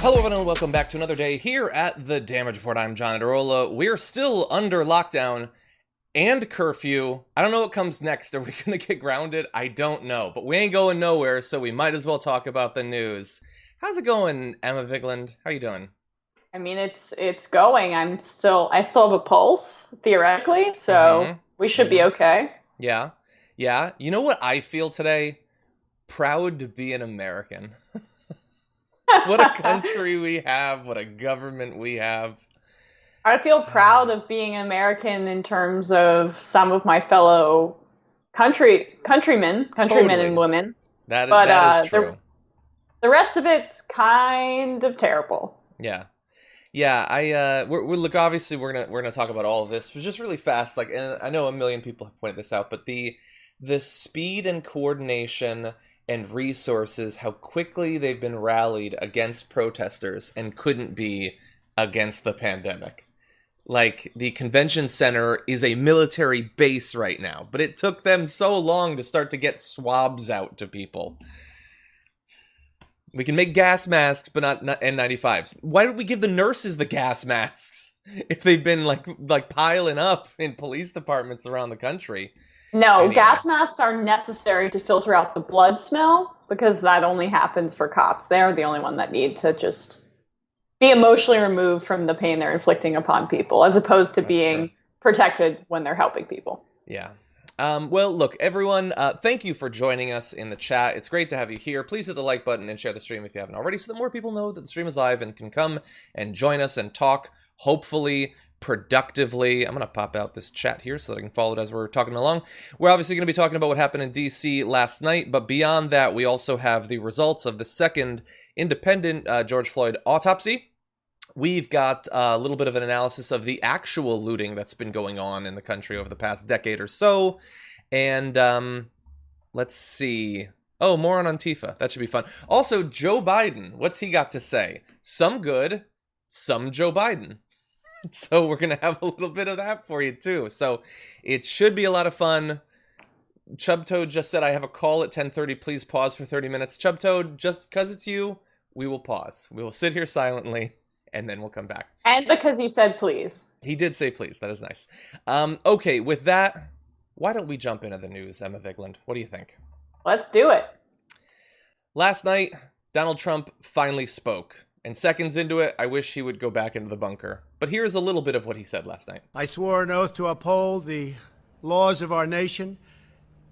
Hello everyone and welcome back to another day here at the Damage Report. I'm John Adarola. We're still under lockdown and curfew. I don't know what comes next. Are we gonna get grounded? I don't know. But we ain't going nowhere, so we might as well talk about the news. How's it going, Emma Vigeland? How you doing? I mean, it's going. I still have a pulse, theoretically, so we should be okay. Yeah. Yeah. You know what I feel today? Proud to be an American. What a country we have. What a government we have. I feel proud of being an American in terms of some of my fellow countrymen Totally. and women. That is true. The rest of it's kind of terrible. Yeah. Yeah, we're look, obviously we're gonna talk about all of this, but just really fast, like, and I know a million people have pointed this out, but the speed and coordination and resources, how quickly they've been rallied against protesters and couldn't be against the pandemic. Like, the convention center is a military base right now, but it took them so long to start to get swabs out to people. We can make gas masks, but not N95s. Why don't we give the nurses the gas masks if they've been like piling up in police departments around the country? No, Anyway. gas masks are necessary to filter out the blood smell because that only happens for cops. They're the only one that need to just be emotionally removed from the pain they're inflicting upon people, as opposed to being protected when they're helping people. Yeah. Well, look, everyone, thank you for joining us in the chat. It's great to have you here. Please hit the like button and share the stream if you haven't already, so that more people know that the stream is live and can come and join us and talk, hopefully, productively. I'm going to pop out this chat here so that I can follow it as we're talking along. We're obviously going to be talking about what happened in D.C. last night, but beyond that, we also have the results of the second independent George Floyd autopsy. We've got a little bit of an analysis of the actual looting that's been going on in the country over the past decade or so. And let's see. Oh, more on Antifa. That should be fun. Also, Joe Biden. What's he got to say? Some good, some Joe Biden. So we're going to have a little bit of that for you, too. So it should be a lot of fun. Chubtoad just said, I have a call at 10:30. Please pause for 30 minutes. Chubtoad, just because it's you, we will pause. We will sit here silently. And then we'll come back. And because you said please. He did say please. That is nice. Okay, with that, why don't we jump into the news, Emma Vigeland? What do you think? Let's do it. Last night, Donald Trump finally spoke. And seconds into it, I wish he would go back into the bunker. But here's a little bit of what he said last night. I swore an oath to uphold the laws of our nation,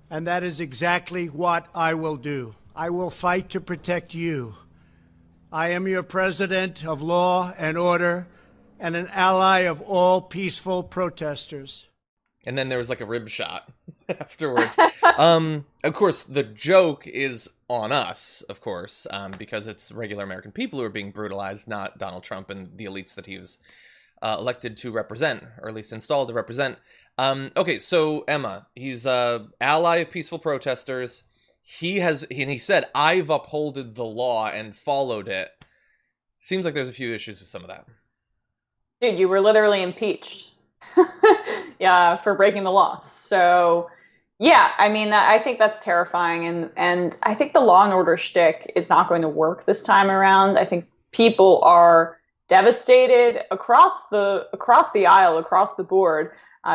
and that is exactly what I will do. I will fight to protect you. I am your president of law and order and an ally of all peaceful protesters. And then there was like a rib shot afterward. Of course, the joke is on us, of course, because it's regular American people who are being brutalized, not Donald Trump and the elites that he was elected to represent, or at least installed to represent. Okay, so Emma, he's an ally of peaceful protesters. He said, I've upholded the law and followed it. Seems like there's a few issues with some of that. Dude, you were literally impeached. Yeah, for breaking the law. So, yeah, I mean, I think that's terrifying. And I think the law and order shtick is not going to work this time around. I think people are devastated across the aisle, across the board.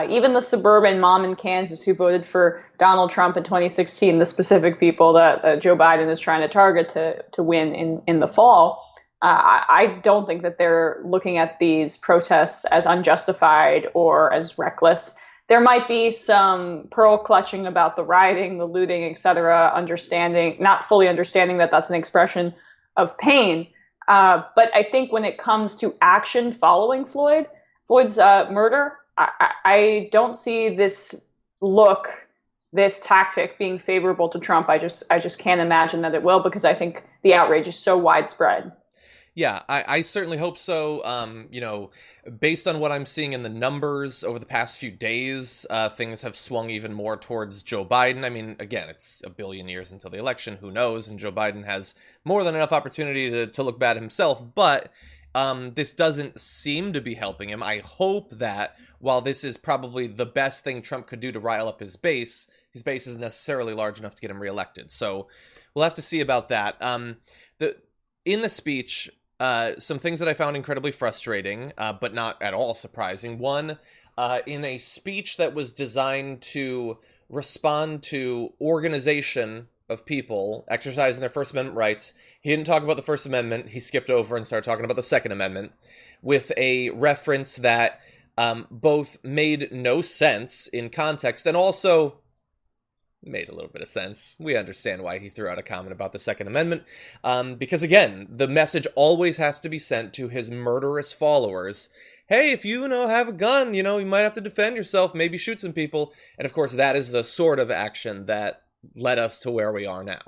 Even the suburban mom in Kansas who voted for Donald Trump in 2016, the specific people that Joe Biden is trying to target to win in the fall, I don't think that they're looking at these protests as unjustified or as reckless. There might be some pearl clutching about the rioting, the looting, et cetera, not fully understanding that that's an expression of pain. But I think when it comes to action following Floyd's murder, I don't see this tactic being favorable to Trump. I just can't imagine that it will, because I think the outrage is so widespread. Yeah, I certainly hope so. Based on what I'm seeing in the numbers over the past few days, things have swung even more towards Joe Biden. I mean, again, it's a billion years until the election. Who knows? And Joe Biden has more than enough opportunity to look bad himself. But this doesn't seem to be helping him. I hope that while this is probably the best thing Trump could do to rile up his base isn't necessarily large enough to get him reelected. So we'll have to see about that. In the speech, some things that I found incredibly frustrating, but not at all surprising. One, in a speech that was designed to respond to organization of people exercising their First Amendment rights, he didn't talk about the First Amendment. He skipped over and started talking about the Second Amendment with a reference that both made no sense in context and also made a little bit of sense. We understand why he threw out a comment about the Second Amendment, because again, the message always has to be sent to his murderous followers. Hey, if you have a gun, you might have to defend yourself, maybe shoot some people. And of course, that is the sort of action that led us to where we are now.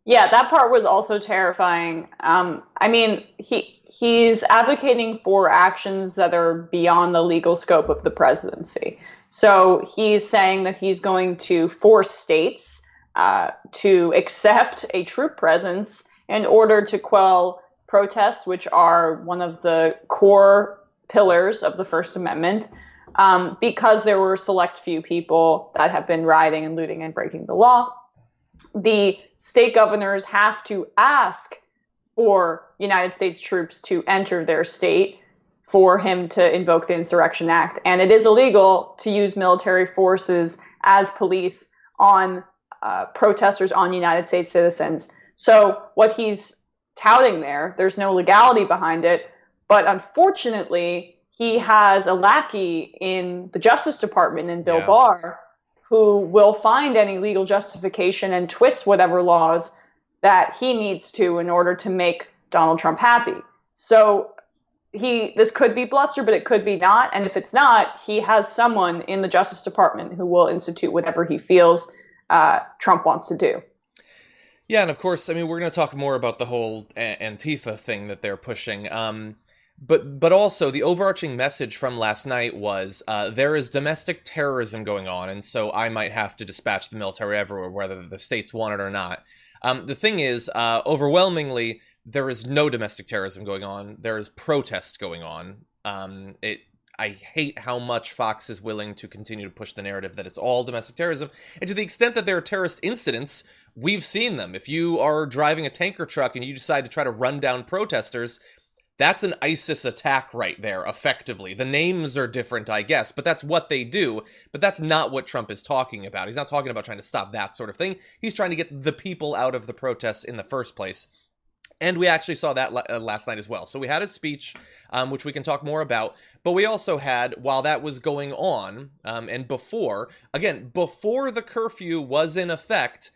Yeah, that part was also terrifying. I mean, he's advocating for actions that are beyond the legal scope of the presidency. So he's saying that he's going to force states to accept a troop presence in order to quell protests, which are one of the core pillars of the First Amendment, because there were a select few people that have been rioting and looting and breaking the law. The state governors have to ask for United States troops to enter their state for him to invoke the Insurrection Act. And it is illegal to use military forces as police on protesters, on United States citizens. So what he's touting there's no legality behind it. But unfortunately, he has a lackey in the Justice Department, in Bill Barr, who will find any legal justification and twist whatever laws that he needs to in order to make Donald Trump happy. So this could be bluster, but it could be not. And if it's not, he has someone in the Justice Department who will institute whatever he feels Trump wants to do. Yeah, and of course, I mean, we're going to talk more about the whole Antifa thing that they're pushing. But also, the overarching message from last night was there is domestic terrorism going on, and so I might have to dispatch the military everywhere, whether the states want it or not. The thing is, overwhelmingly, there is no domestic terrorism going on. There is protest going on. I hate how much Fox is willing to continue to push the narrative that it's all domestic terrorism. And to the extent that there are terrorist incidents, we've seen them. If you are driving a tanker truck and you decide to try to run down protesters, that's an ISIS attack right there, effectively. The names are different, I guess, but that's what they do. But that's not what Trump is talking about. He's not talking about trying to stop that sort of thing. He's trying to get the people out of the protests in the first place. And we actually saw that last night as well. So we had a speech, which we can talk more about. But we also had, while that was going on, and before the curfew was in effect,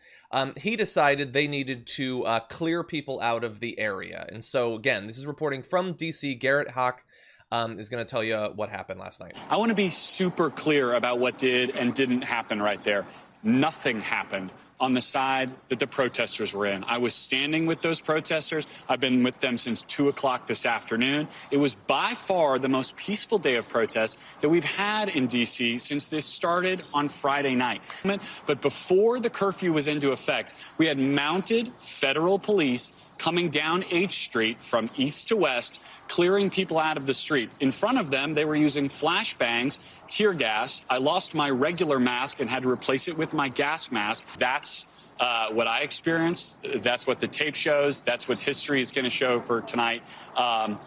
he decided they needed to clear people out of the area. And so, again, this is reporting from D.C. Garrett Hawk is going to tell you what happened last night. I want to be super clear about what did and didn't happen right there. Nothing happened on the side that the protesters were in. I was standing with those protesters. I've been with them since 2 o'clock this afternoon. It was by far the most peaceful day of protest that we've had in D.C. since this started on Friday night. But before the curfew was into effect, we had mounted federal police coming down H Street from east to west, clearing people out of the street. In front of them, they were using flashbangs, tear gas. I lost my regular mask and had to replace it with my gas mask. That's what I experienced. That's what the tape shows. That's what history is going to show for tonight. And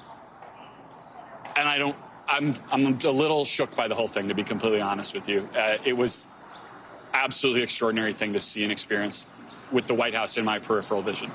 I'm a little shook by the whole thing, to be completely honest with you. It was absolutely extraordinary thing to see and experience with the White House in my peripheral vision.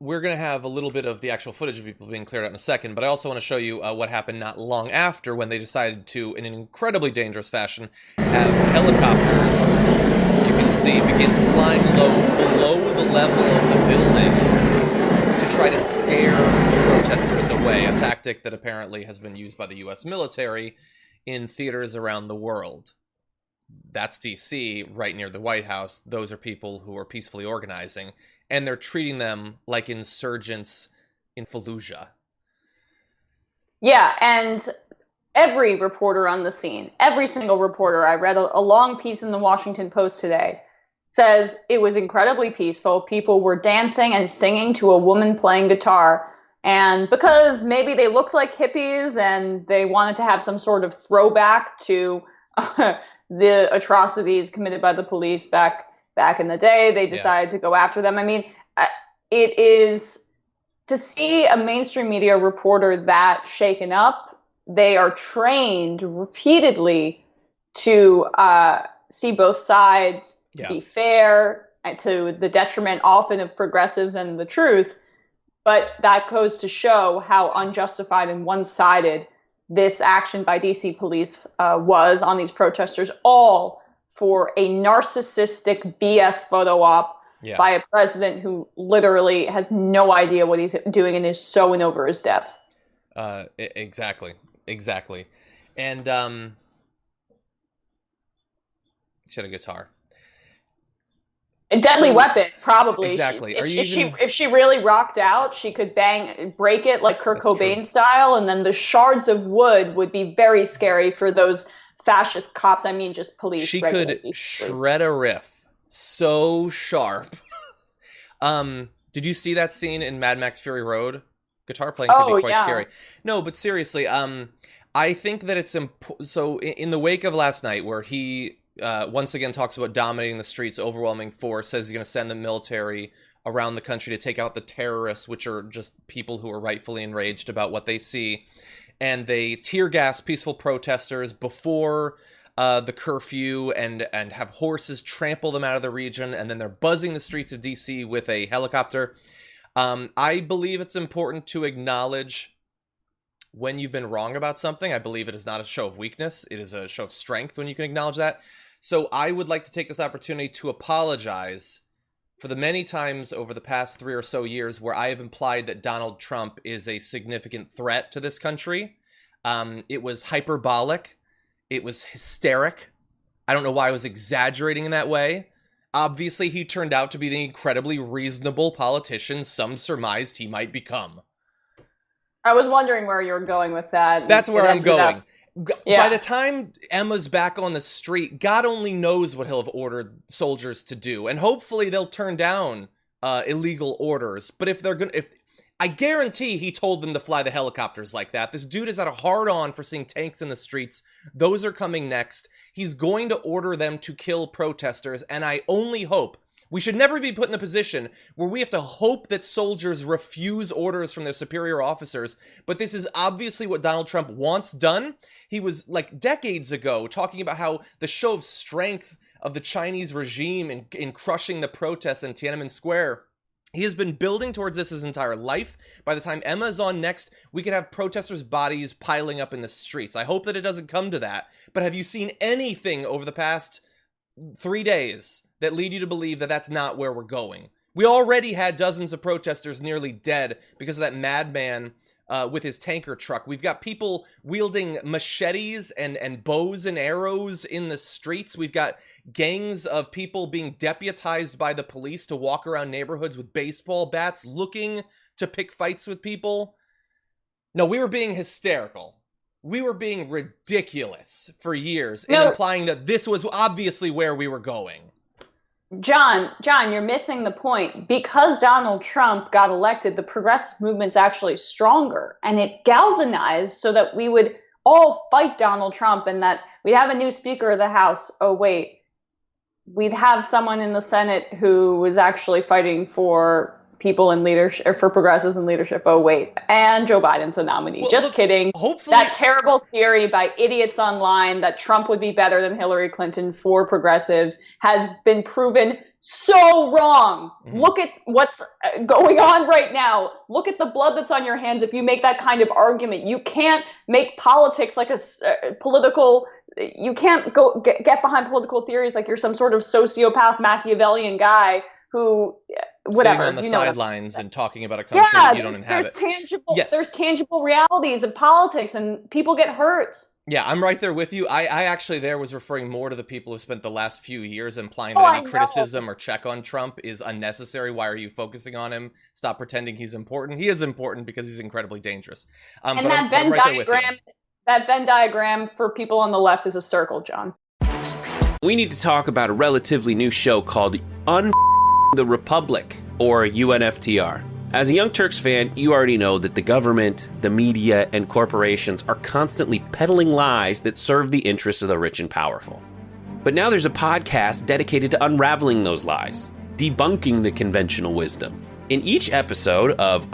We're going to have a little bit of the actual footage of people being cleared out in a second, but I also want to show you what happened not long after when they decided to, in an incredibly dangerous fashion, have helicopters, you can see, begin flying low below the level of the buildings to try to scare the protesters away, a tactic that apparently has been used by the U.S. military in theaters around the world. That's D.C., right near the White House. Those are people who are peacefully organizing, and they're treating them like insurgents in Fallujah. Yeah, and every reporter on the scene, every single reporter, I read a long piece in the Washington Post today, says it was incredibly peaceful. People were dancing and singing to a woman playing guitar. And because maybe they looked like hippies and they wanted to have some sort of throwback to the atrocities committed by the police back in the day, they decided to go after them. I mean, it is to see a mainstream media reporter that shaken up, they are trained repeatedly to see both sides, to be fair, and to the detriment often of progressives and the truth. But that goes to show how unjustified and one-sided this action by DC police was on these protesters, all for a narcissistic BS photo op by a president who literally has no idea what he's doing and is so in over his depth. Exactly. And she had a guitar. A deadly weapon, probably. Exactly. If she really rocked out, she could break it like Kurt Cobain style, and then the shards of wood would be very scary for those fascist cops. I mean, just police. She could shred a riff so sharp. Did you see that scene in Mad Max Fury Road? Guitar playing can be quite scary. No, but seriously, I think that it's so in the wake of last night, where he once again talks about dominating the streets, overwhelming force, says he's going to send the military around the country to take out the terrorists, which are just people who are rightfully enraged about what they see. And they tear gas peaceful protesters before the curfew and have horses trample them out of the region. And then they're buzzing the streets of DC with a helicopter. I believe it's important to acknowledge when you've been wrong about something. I believe it is not a show of weakness. It is a show of strength when you can acknowledge that. So I would like to take this opportunity to apologize for the many times over the past 3 or so years where I have implied that Donald Trump is a significant threat to this country. It was hyperbolic. It was hysteric. I don't know why I was exaggerating in that way. Obviously, he turned out to be the incredibly reasonable politician some surmised he might become. I was wondering where you were going with that. That's where I'm going. By the time Emma's back on the street, God only knows what he'll have ordered soldiers to do. And hopefully they'll turn down illegal orders. But if I guarantee he told them to fly the helicopters like that. This dude has had a hard-on for seeing tanks in the streets. Those are coming next. He's going to order them to kill protesters. And I only hope, we should never be put in a position where we have to hope that soldiers refuse orders from their superior officers. But this is obviously what Donald Trump wants done. He was, like, decades ago talking about how the show of strength of the Chinese regime in crushing the protests in Tiananmen Square. He has been building towards this his entire life. By the time Emma is on next, we could have protesters' bodies piling up in the streets. I hope that it doesn't come to that. But have you seen anything over the past 3 days that lead you to believe that that's not where we're going? We already had dozens of protesters nearly dead because of that madman with his tanker truck. We've got people wielding machetes and bows and arrows in the streets. We've got gangs of people being deputized by the police to walk around neighborhoods with baseball bats looking to pick fights with people. No, we were being hysterical. We were being ridiculous for years in implying that this was obviously where we were going. John, you're missing the point. Because Donald Trump got elected, the progressive movement's actually stronger, and it galvanized so that we would all fight Donald Trump and that we'd have a new Speaker of the House. Oh, wait, we'd have someone in the Senate who was actually fighting for people in leadership, or for progressives in leadership. Oh, wait, and Joe Biden's the nominee. Well, just kidding. Hopefully, that terrible theory by idiots online that Trump would be better than Hillary Clinton for progressives has been proven so wrong. Mm-hmm. Look at what's going on right now. Look at the blood that's on your hands if you make that kind of argument. You can't make politics like a political... You can't go get behind political theories like you're some sort of sociopath Machiavellian guy who... whatever, sitting on the sidelines and talking about a country that you don't inhabit. There's tangible realities of politics, and people get hurt. Yeah, I'm right there with you. I actually was referring more to the people who spent the last few years implying that any criticism or check on Trump is unnecessary. Why are you focusing on him? Stop pretending he's important. He is important because he's incredibly dangerous. And that Venn diagram for people on the left is a circle, John. We need to talk about a relatively new show called The Republic, or UNFTR. As a Young Turks fan, you already know that the government, the media, and corporations are constantly peddling lies that serve the interests of the rich and powerful. But now there's a podcast dedicated to unraveling those lies, debunking the conventional wisdom. In each episode of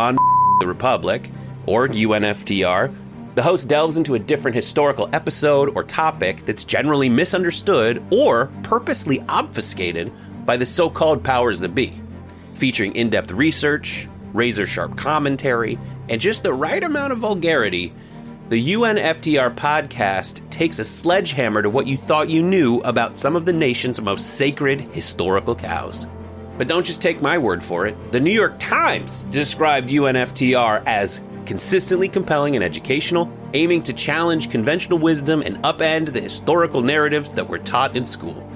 the Republic, or UNFTR, the host delves into a different historical episode or topic that's generally misunderstood or purposely obfuscated by the so-called powers that be, featuring in-depth research, razor-sharp commentary, and just the right amount of vulgarity. The UNFTR podcast takes a sledgehammer to what you thought you knew about some of the nation's most sacred historical cows. But don't just take my word for it. The New York Times described UNFTR as consistently compelling and educational, aiming to challenge conventional wisdom and upend the historical narratives that were taught in school.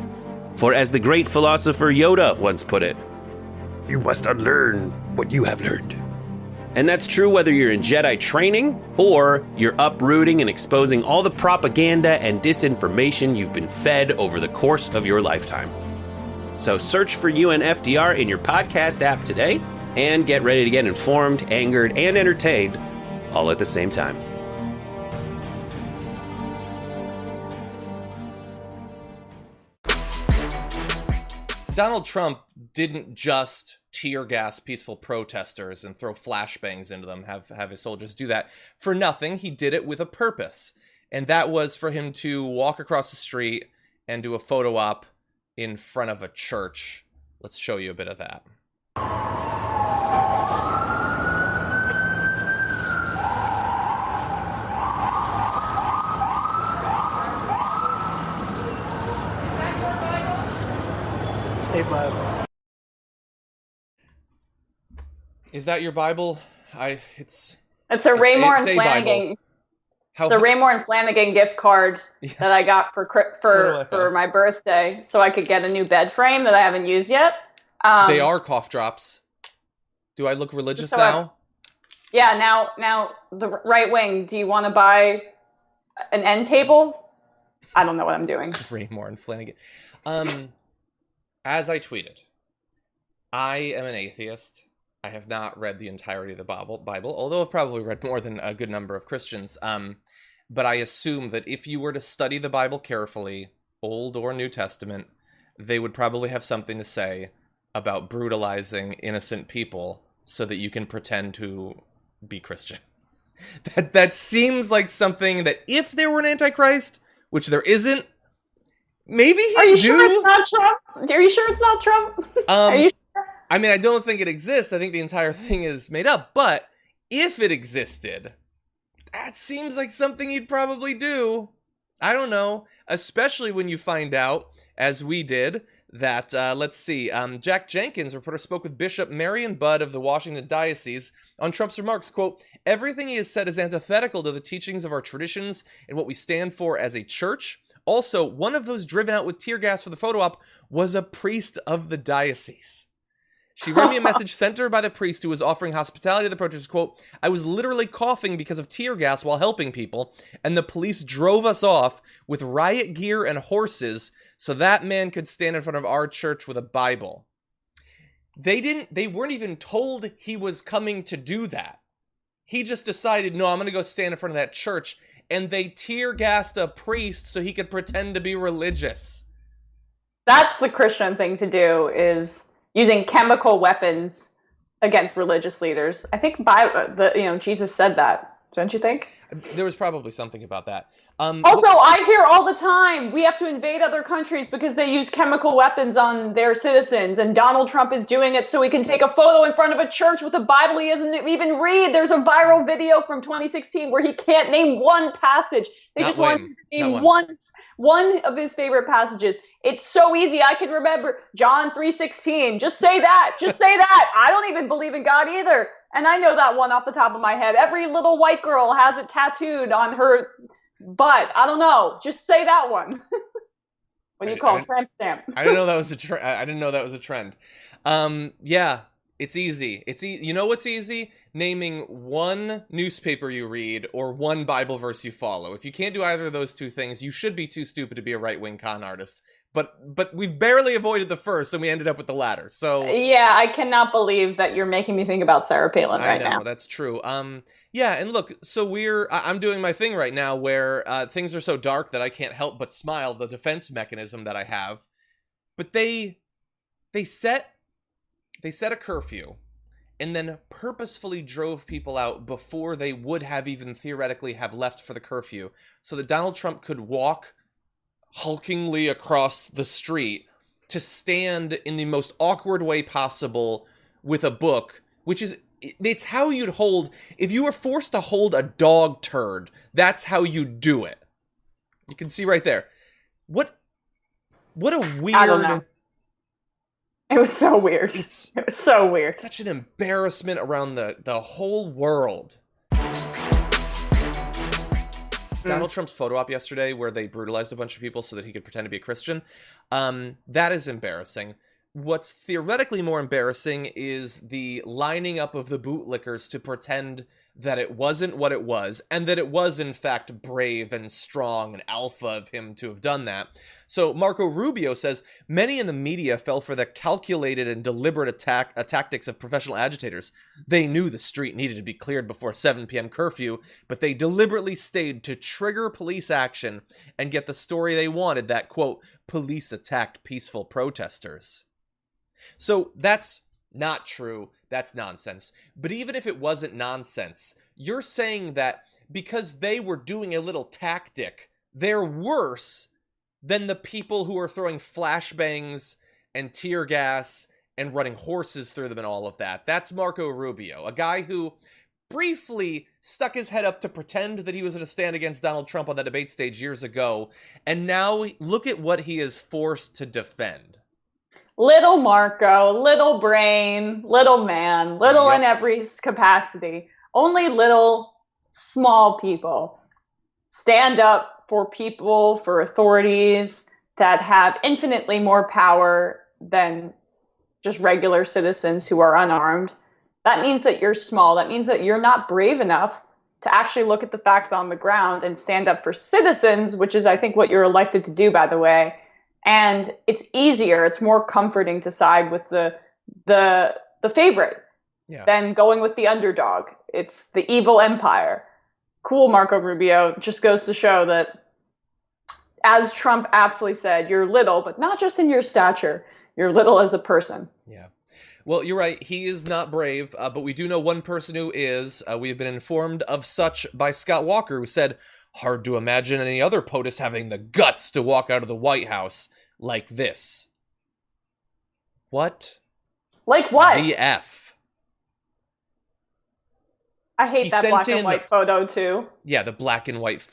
For as the great philosopher Yoda once put it, you must unlearn what you have learned. And that's true whether you're in Jedi training or you're uprooting and exposing all the propaganda and disinformation you've been fed over the course of your lifetime. So search for UNFDR in your podcast app today and get ready to get informed, angered, and entertained all at the same time. Donald Trump didn't just tear gas peaceful protesters and throw flashbangs into them, have his soldiers do that for nothing. He did it with a purpose, and that was for him to walk across the street and do a photo op in front of a church. Let's show you a bit of that. Is that your Bible? It's a Raymore and Flanagan. It's a Raymore and Flanagan gift card that I got for my birthday, so I could get a new bed frame that I haven't used yet. They are cough drops. Do I look religious now? Now the right wing. Do you want to buy an end table? I don't know what I'm doing. Raymore and Flanagan. As I tweeted, I am an atheist. I have not read the entirety of the Bible, although I've probably read more than a good number of Christians. But I assume that if you were to study the Bible carefully, Old or New Testament, they would probably have something to say about brutalizing innocent people so that you can pretend to be Christian. That seems like something that if there were an Antichrist, which there isn't, maybe he'd do. Are you sure it's not Trump? Are you sure it's not Trump? Are you sure? I mean, I don't think it exists. I think the entire thing is made up. But if it existed, that seems like something you'd probably do. I don't know. Especially when you find out, as we did, that, let's see, Jack Jenkins, reporter, spoke with Bishop Marion Budd of the Washington Diocese on Trump's remarks, quote, everything he has said is antithetical to the teachings of our traditions and what we stand for as a church. Also, one of those driven out with tear gas for the photo op was a priest of the diocese. She read me a message sent to her by the priest who was offering hospitality to the protesters. Quote, I was literally coughing because of tear gas while helping people, and the police drove us off with riot gear and horses so that man could stand in front of our church with a Bible. They weren't even told he was coming to do that. He just decided, no, I'm going to go stand in front of that church, and they tear gassed a priest so he could pretend to be religious. That's the Christian thing to do, is using chemical weapons against religious leaders. I think Jesus said that. Don't you think? There was probably something about that. Also, I hear all the time, we have to invade other countries because they use chemical weapons on their citizens, and Donald Trump is doing it so he can take a photo in front of a church with a Bible he doesn't even read. There's a viral video from 2016 where he can't name one passage. They just want him to name one of his favorite passages. It's so easy. I can remember John 3:16. Just say that. Just say that. I don't even believe in God either. And I know that one off the top of my head. Every little white girl has it tattooed on her butt. I don't know. Just say that one. What do you call it? Tramp stamp. I didn't know that was I didn't know that was a trend. Yeah, it's easy. You know what's easy? Naming one newspaper you read or one Bible verse you follow. If you can't do either of those two things, you should be too stupid to be a right-wing con artist. But we've barely avoided the first, and we ended up with the latter. So yeah, I cannot believe that you're making me think about Sarah Palin right now. I know, that's true. Yeah, and look, so I'm doing my thing right now where things are so dark that I can't help but smile, the defense mechanism that I have. But they set a curfew, and then purposefully drove people out before they would have even theoretically have left for the curfew, so that Donald Trump could walk hulkingly across the street to stand in the most awkward way possible with a book, which is, it's how you'd hold, if you were forced to hold a dog turd, that's how you do it. You can see right there. What a weird... I don't know. It was so weird. It was so weird. Such an embarrassment around the whole world. Donald Trump's photo op yesterday where they brutalized a bunch of people so that he could pretend to be a Christian. That is embarrassing. What's theoretically more embarrassing is the lining up of the bootlickers to pretend that it wasn't what it was, and that it was, in fact, brave and strong and alpha of him to have done that. So Marco Rubio says, many in the media fell for the calculated and deliberate tactics of professional agitators. They knew the street needed to be cleared before 7 p.m. curfew, but they deliberately stayed to trigger police action and get the story they wanted, that, quote, police attacked peaceful protesters. So that's not true. That's nonsense. But even if it wasn't nonsense, you're saying that because they were doing a little tactic, they're worse than the people who are throwing flashbangs and tear gas and running horses through them and all of that. That's Marco Rubio, a guy who briefly stuck his head up to pretend that he was going to stand against Donald Trump on the debate stage years ago. And now look at what he is forced to defend. Little Marco, little brain, little man, little in every capacity. Only little, small people stand up for people, for authorities that have infinitely more power than just regular citizens who are unarmed. That means that you're small. That means that you're not brave enough to actually look at the facts on the ground and stand up for citizens, which is, I think, what you're elected to do, by the way. And it's easier, it's more comforting to side with the favorite than going with the underdog. It's the evil empire. Cool, Marco Rubio. Just goes to show that, as Trump aptly said, you're little, but not just in your stature. You're little as a person. Yeah. Well, you're right. He is not brave, but we do know one person who is. We have been informed of such by Scott Walker, who said, hard to imagine any other POTUS having the guts to walk out of the White House like this. What? Like what? The F. I hate that black and white photo too. Yeah, the black and white.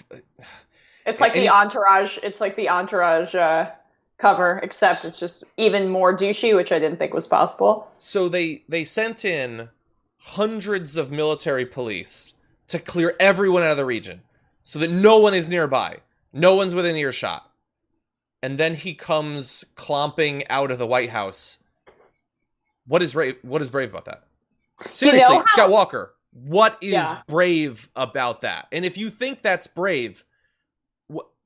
It's like the Entourage. It's like the Entourage cover, except it's just even more douchey, which I didn't think was possible. So they sent in hundreds of military police to clear everyone out of the region, so that no one is nearby. No one's within earshot. And then he comes clomping out of the White House. What is brave about that? Seriously, Scott Walker, what is brave about that? And if you think that's brave,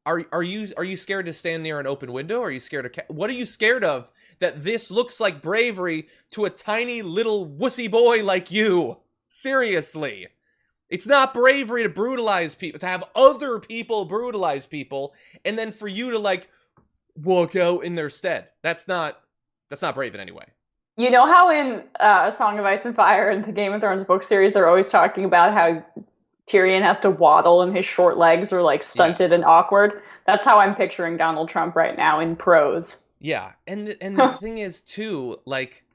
are you scared to stand near an open window? Are you scared of... What are you scared of that this looks like bravery to a tiny little wussy boy like you? Seriously. It's not bravery to brutalize people, to have other people brutalize people, and then for you to, like, walk out in their stead. That's not brave in any way. You know how in A Song of Ice and Fire and the Game of Thrones book series, they're always talking about how Tyrion has to waddle and his short legs are, like, stunted and awkward? That's how I'm picturing Donald Trump right now in prose. Yeah, and the thing is, too, like...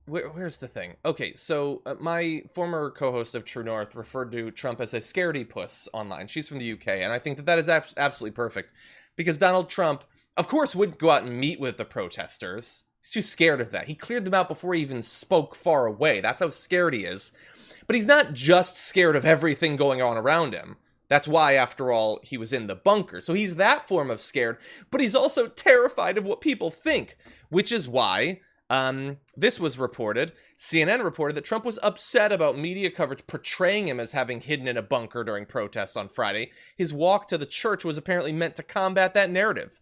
Where's the thing? Okay, so my former co-host of True North referred to Trump as a scaredy puss online. She's from the UK, and I think that is absolutely perfect. Because Donald Trump, of course, wouldn't go out and meet with the protesters. He's too scared of that. He cleared them out before he even spoke far away. That's how scared he is. But he's not just scared of everything going on around him. That's why, after all, he was in the bunker. So he's that form of scared, but he's also terrified of what people think, which is why... this was reported. CNN reported that Trump was upset about media coverage portraying him as having hidden in a bunker during protests on Friday. His walk to the church was apparently meant to combat that narrative.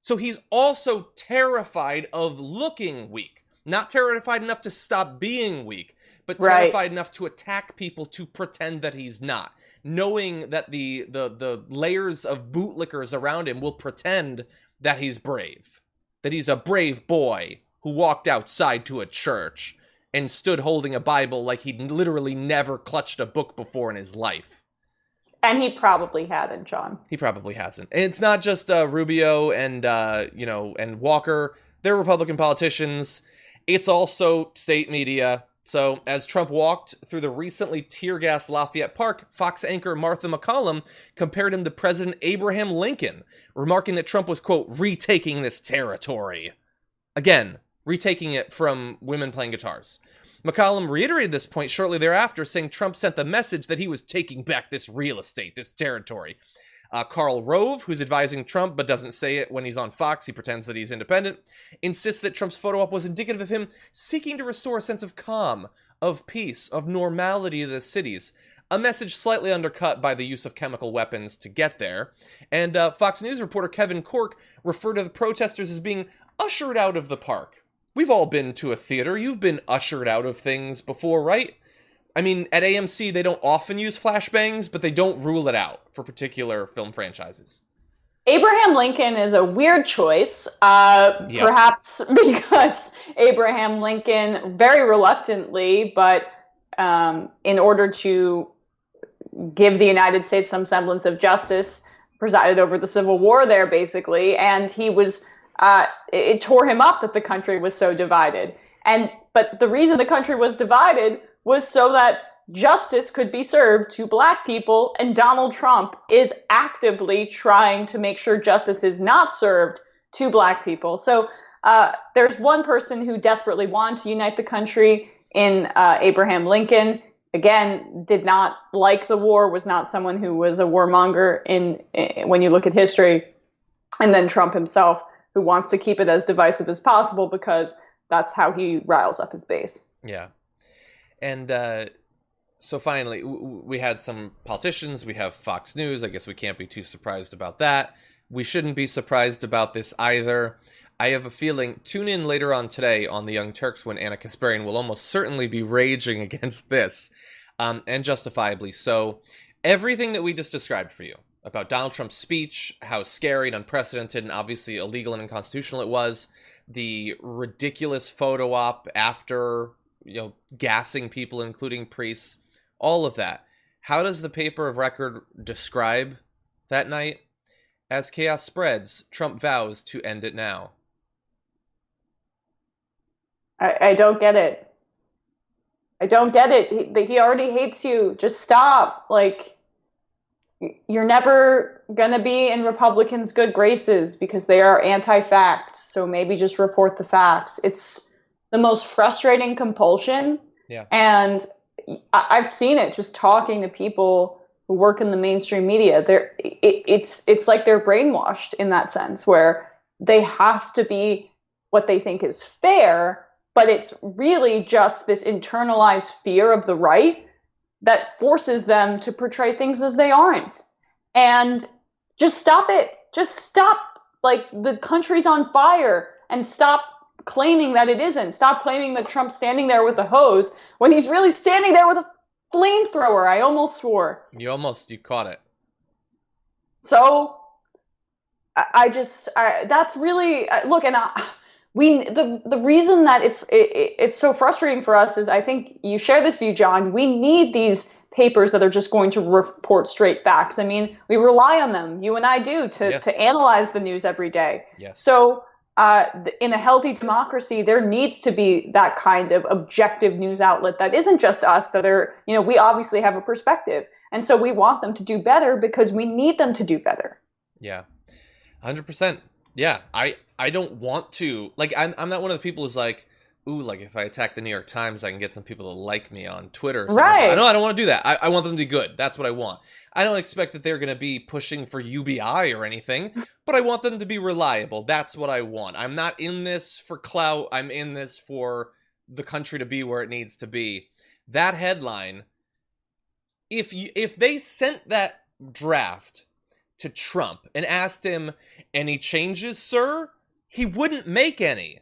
So he's also terrified of looking weak. Not terrified enough to stop being weak, but terrified enough to attack people to pretend that he's not. Knowing that the layers of bootlickers around him will pretend that he's brave. That he's a brave boy who walked outside to a church and stood holding a Bible like he'd literally never clutched a book before in his life. And he probably hadn't, John. He probably hasn't. And it's not just Rubio and and Walker. They're Republican politicians. It's also state media. So as Trump walked through the recently tear-gassed Lafayette Park, Fox anchor Martha McCallum compared him to President Abraham Lincoln, remarking that Trump was, quote, retaking this territory. Again, retaking it from women playing guitars. McCallum reiterated this point shortly thereafter, saying Trump sent the message that he was taking back this real estate, this territory. Karl Rove, who's advising Trump but doesn't say it when he's on Fox, he pretends that he's independent, insists that Trump's photo op was indicative of him seeking to restore a sense of calm, of peace, of normality to the cities. A message slightly undercut by the use of chemical weapons to get there. And Fox News reporter Kevin Corke referred to the protesters as being ushered out of the park. We've all been to a theater. You've been ushered out of things before, right? I mean, at AMC, they don't often use flashbangs, but they don't rule it out for particular film franchises. Abraham Lincoln is a weird choice, perhaps because Abraham Lincoln very reluctantly, but in order to give the United States some semblance of justice, presided over the Civil War there, basically, and he was, it tore him up that the country was so divided. But the reason the country was divided was so that justice could be served to black people, and Donald Trump is actively trying to make sure justice is not served to black people. So there's one person who desperately wanted to unite the country in Abraham Lincoln. Again, did not like the war, was not someone who was a warmonger when you look at history. And then Trump himself, who wants to keep it as divisive as possible because that's how he riles up his base. Yeah. And so finally, we had some politicians. We have Fox News. I guess we can't be too surprised about that. We shouldn't be surprised about this either. I have a feeling, tune in later on today on the Young Turks when Anna Kasparian will almost certainly be raging against this, and justifiably so. Everything that we just described for you about Donald Trump's speech, how scary and unprecedented and obviously illegal and unconstitutional it was, the ridiculous photo op after gassing people, including priests, all of that. How does the paper of record describe that night? As chaos spreads, Trump vows to end it now. I don't get it. I don't get it. He already hates you. Just stop. You're never going to be in Republicans' good graces because they are anti-fact. So maybe just report the facts. It's the most frustrating compulsion. Yeah. And I've seen it just talking to people who work in the mainstream media. It's like they're brainwashed in that sense, where they have to be what they think is fair, but it's really just this internalized fear of the right that forces them to portray things as they aren't. And just stop it. Just stop. The country's on fire, and stop claiming that it isn't. Stop claiming that Trump's standing there with a hose when he's really standing there with a flamethrower. I almost swore. You caught it. So that's really, look, and the reason that it's so frustrating for us is, I think you share this view, John. We need these papers that are just going to report straight facts. I mean, we rely on them. You and I do to analyze the news every day. Yes. So in a healthy democracy, there needs to be that kind of objective news outlet that isn't just us, that are, we obviously have a perspective. And so we want them to do better because we need them to do better. Yeah, 100%. Yeah, I don't want to, I'm not one of the people who's if I attack the New York Times, I can get some people to like me on Twitter. Or something. Right. I don't want to do that. I want them to be good. That's what I want. I don't expect that they're going to be pushing for UBI or anything, but I want them to be reliable. That's what I want. I'm not in this for clout. I'm in this for the country to be where it needs to be. That headline, if they sent that draft to Trump and asked him, any changes, sir? He wouldn't make any.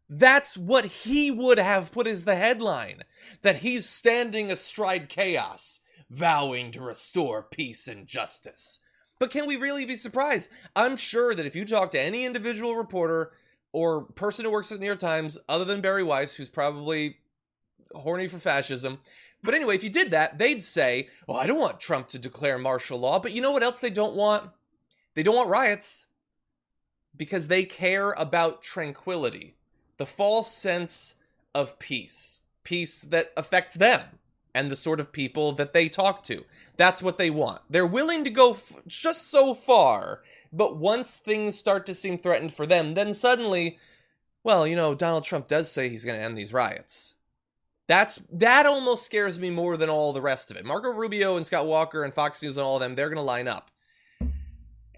That's what he would have put as the headline. That he's standing astride chaos, vowing to restore peace and justice. But can we really be surprised? I'm sure that if you talk to any individual reporter or person who works at the New York Times, other than Barry Weiss, who's probably horny for fascism. But anyway, if you did that, they'd say, well, I don't want Trump to declare martial law. But you know what else they don't want? They don't want riots. Because they care about tranquility. The false sense of peace. Peace that affects them and the sort of people that they talk to. That's what they want. They're willing to go just so far. But once things start to seem threatened for them, then suddenly, well, you know, Donald Trump does say he's going to end these riots. That almost scares me more than all the rest of it. Marco Rubio and Scott Walker and Fox News and all of them, they're going to line up.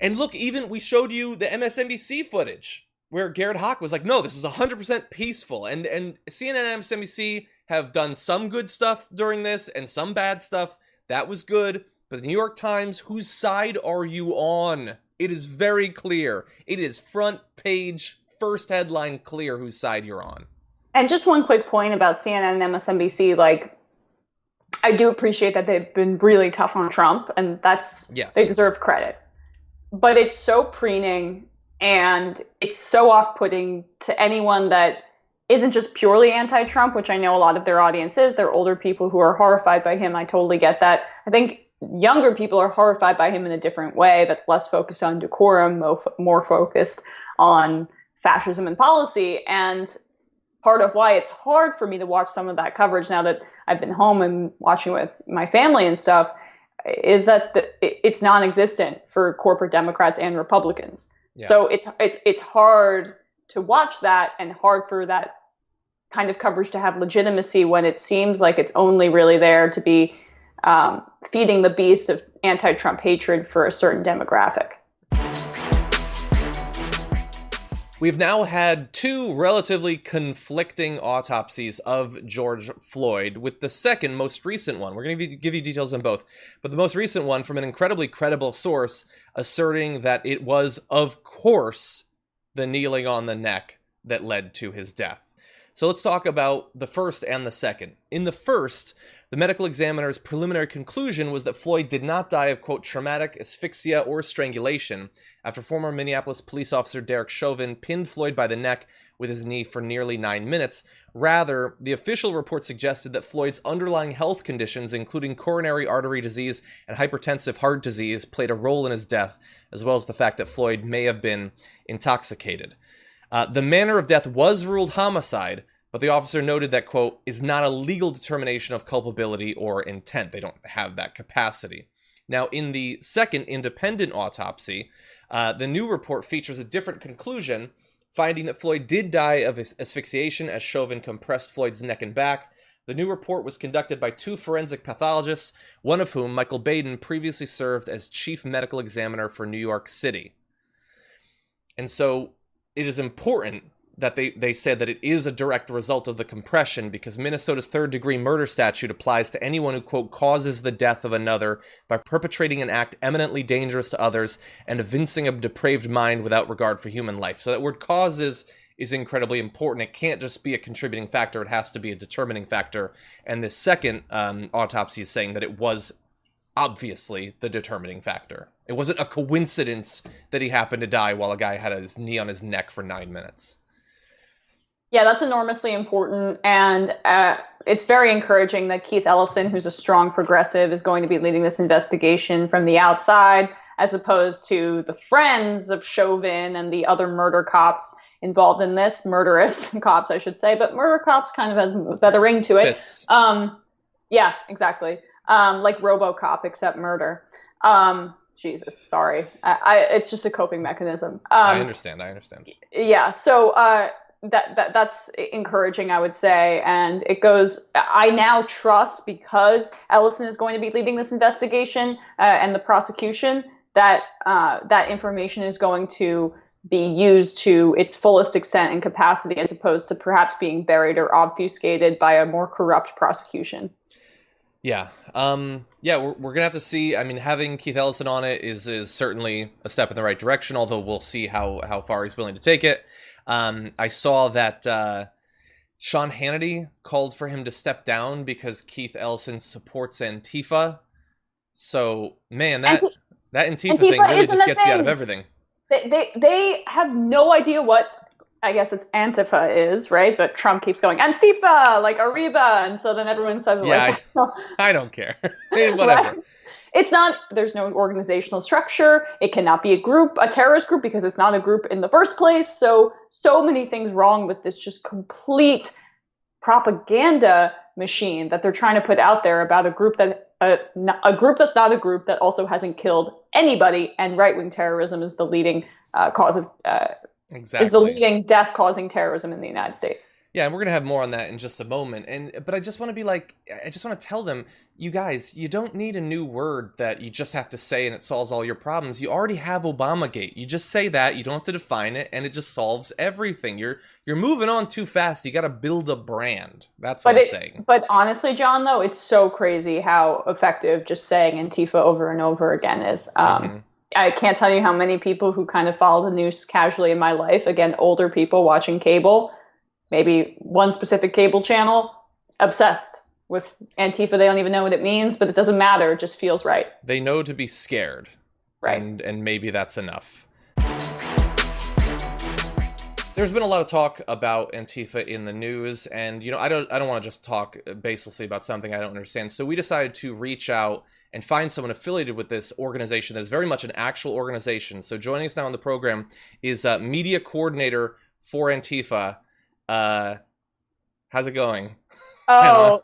And look, even we showed you the MSNBC footage where Garrett Hawk was like, no, this is 100% peaceful. And CNN and MSNBC have done some good stuff during this and some bad stuff. That was good. But the New York Times, whose side are you on? It is very clear. It is front page, first headline clear whose side you're on. And just one quick point about CNN and MSNBC, like, I do appreciate that they've been really tough on Trump, and they deserve credit. But it's so preening, and it's so off-putting to anyone that isn't just purely anti-Trump, which I know a lot of their audience is. They're older people who are horrified by him. I totally get that. I think younger people are horrified by him in a different way that's less focused on decorum, more focused on fascism and policy. And part of why it's hard for me to watch some of that coverage now that I've been home and watching with my family and stuff is that it's non-existent for corporate Democrats and Republicans. Yeah. So it's hard to watch that and hard for that kind of coverage to have legitimacy when it seems like it's only really there to be feeding the beast of anti-Trump hatred for a certain demographic. We've now had two relatively conflicting autopsies of George Floyd, with the second, most recent one. We're going to give you details on both, but the most recent one from an incredibly credible source asserting that it was, of course, the kneeling on the neck that led to his death. So let's talk about the first and the second. In the first, the medical examiner's preliminary conclusion was that Floyd did not die of, quote, traumatic asphyxia or strangulation after former Minneapolis police officer Derek Chauvin pinned Floyd by the neck with his knee for nearly 9 minutes. Rather, the official report suggested that Floyd's underlying health conditions, including coronary artery disease and hypertensive heart disease, played a role in his death, as well as the fact that Floyd may have been intoxicated. The manner of death was ruled homicide, but the officer noted that, quote, is not a legal determination of culpability or intent. They don't have that capacity. Now, in the second independent autopsy, the new report features a different conclusion, finding that Floyd did die of asphyxiation as Chauvin compressed Floyd's neck and back. The new report was conducted by two forensic pathologists, one of whom, Michael Baden, previously served as chief medical examiner for New York City. And so it is important that they said that it is a direct result of the compression, because Minnesota's third-degree murder statute applies to anyone who, quote, causes the death of another by perpetrating an act eminently dangerous to others and evincing a depraved mind without regard for human life. So that word causes is incredibly important. It can't just be a contributing factor. It has to be a determining factor. And this second autopsy is saying that it was obviously the determining factor. It wasn't a coincidence that he happened to die while a guy had his knee on his neck for 9 minutes. Yeah, that's enormously important, and it's very encouraging that Keith Ellison, who's a strong progressive, is going to be leading this investigation from the outside, as opposed to the friends of Chauvin and the other murder cops involved in this, murderous cops, I should say, but murder cops kind of has a better ring to it. Fits. Yeah, exactly. Like RoboCop, except murder. Jesus, sorry. It's just a coping mechanism. I understand. Yeah, so that's encouraging, I would say. And it goes, I now trust, because Ellison is going to be leading this investigation and the prosecution, that that information is going to be used to its fullest extent and capacity, as opposed to perhaps being buried or obfuscated by a more corrupt prosecution. Yeah. We're going to have to see. I mean, having Keith Ellison on it is certainly a step in the right direction, although we'll see how far he's willing to take it. I saw that Sean Hannity called for him to step down because Keith Ellison supports Antifa. So, man, that Antifa thing really just gets you out of everything. They have no idea what I guess it's Antifa is, right? But Trump keeps going, Antifa, like Arriba. And so then everyone says, Yeah, I don't care. Whatever. Right? It's not, there's no organizational structure. It cannot be a terrorist group, because it's not a group in the first place. So many things wrong with this just complete propaganda machine that they're trying to put out there about a group a group that's not a group, that also hasn't killed anybody. And right-wing terrorism is the leading cause of is the leading death-causing terrorism in the United States. Yeah, and we're gonna have more on that in just a moment. But I just want to tell them, you guys, you don't need a new word that you just have to say and it solves all your problems. You already have Obamagate. You just say that, you don't have to define it, and it just solves everything. You're moving on too fast. You got to build a brand. That's what I'm saying. But honestly, John, though, it's so crazy how effective just saying Antifa over and over again is. I can't tell you how many people who kind of follow the news casually in my life, again, older people watching cable, maybe one specific cable channel, obsessed with Antifa. They don't even know what it means, but it doesn't matter. It just feels right. They know to be scared. Right. And maybe that's enough. There's been a lot of talk about Antifa in the news, and I don't want to just talk baselessly about something I don't understand. So we decided to reach out and find someone affiliated with this organization that is very much an actual organization. So joining us now on the program is media coordinator for Antifa. How's it going? Oh.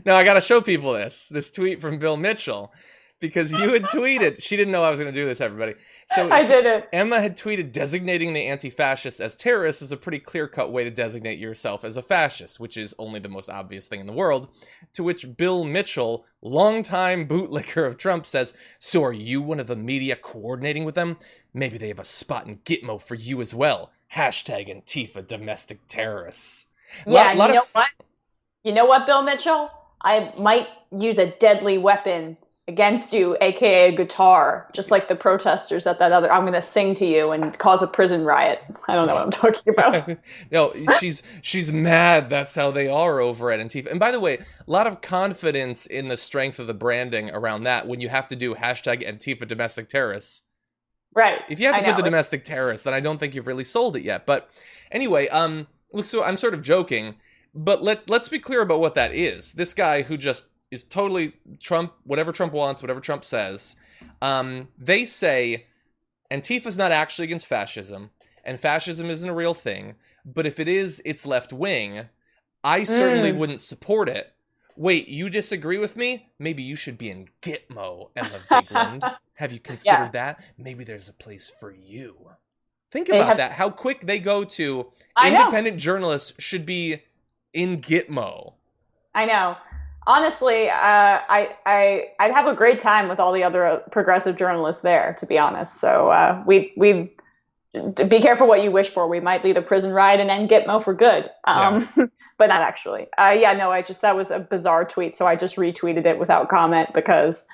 Now I gotta show people this tweet from Bill Mitchell, because you had tweeted. She didn't know I was going to do this, everybody. So I did it. Emma had tweeted, designating the anti-fascists as terrorists is a pretty clear-cut way to designate yourself as a fascist, which is only the most obvious thing in the world. To which Bill Mitchell, longtime bootlicker of Trump, says, so are you one of the media coordinating with them? Maybe they have a spot in Gitmo for you as well. Hashtag Antifa domestic terrorists. Yeah, what? You know what, Bill Mitchell? I might use a deadly weapon against you, aka a guitar, just like the protesters at that other. I'm going to sing to you and cause a prison riot. I don't know what I'm talking about. No, she's mad. That's how they are over at Antifa. And by the way, a lot of confidence in the strength of the branding around that when you have to do hashtag Antifa domestic terrorists. Right. If you have to put the domestic terrorists, then I don't think you've really sold it yet. But anyway, look, so I'm sort of joking, but let's be clear about what that is. This guy who just is totally Trump, whatever Trump wants, whatever Trump says. They say Antifa's not actually against fascism, and fascism isn't a real thing, but if it is, it's left-wing. I certainly wouldn't support it. Wait, you disagree with me? Maybe you should be in Gitmo, Emma Vigeland. Have you considered that? Maybe there's a place for you. Think about that. How quick they go to independent journalists should be in Gitmo. I know. Honestly, I'd have a great time with all the other progressive journalists there, to be honest. So we be careful what you wish for. We might lead a prison riot and end Gitmo for good. But not actually. That was a bizarre tweet, so I just retweeted it without comment because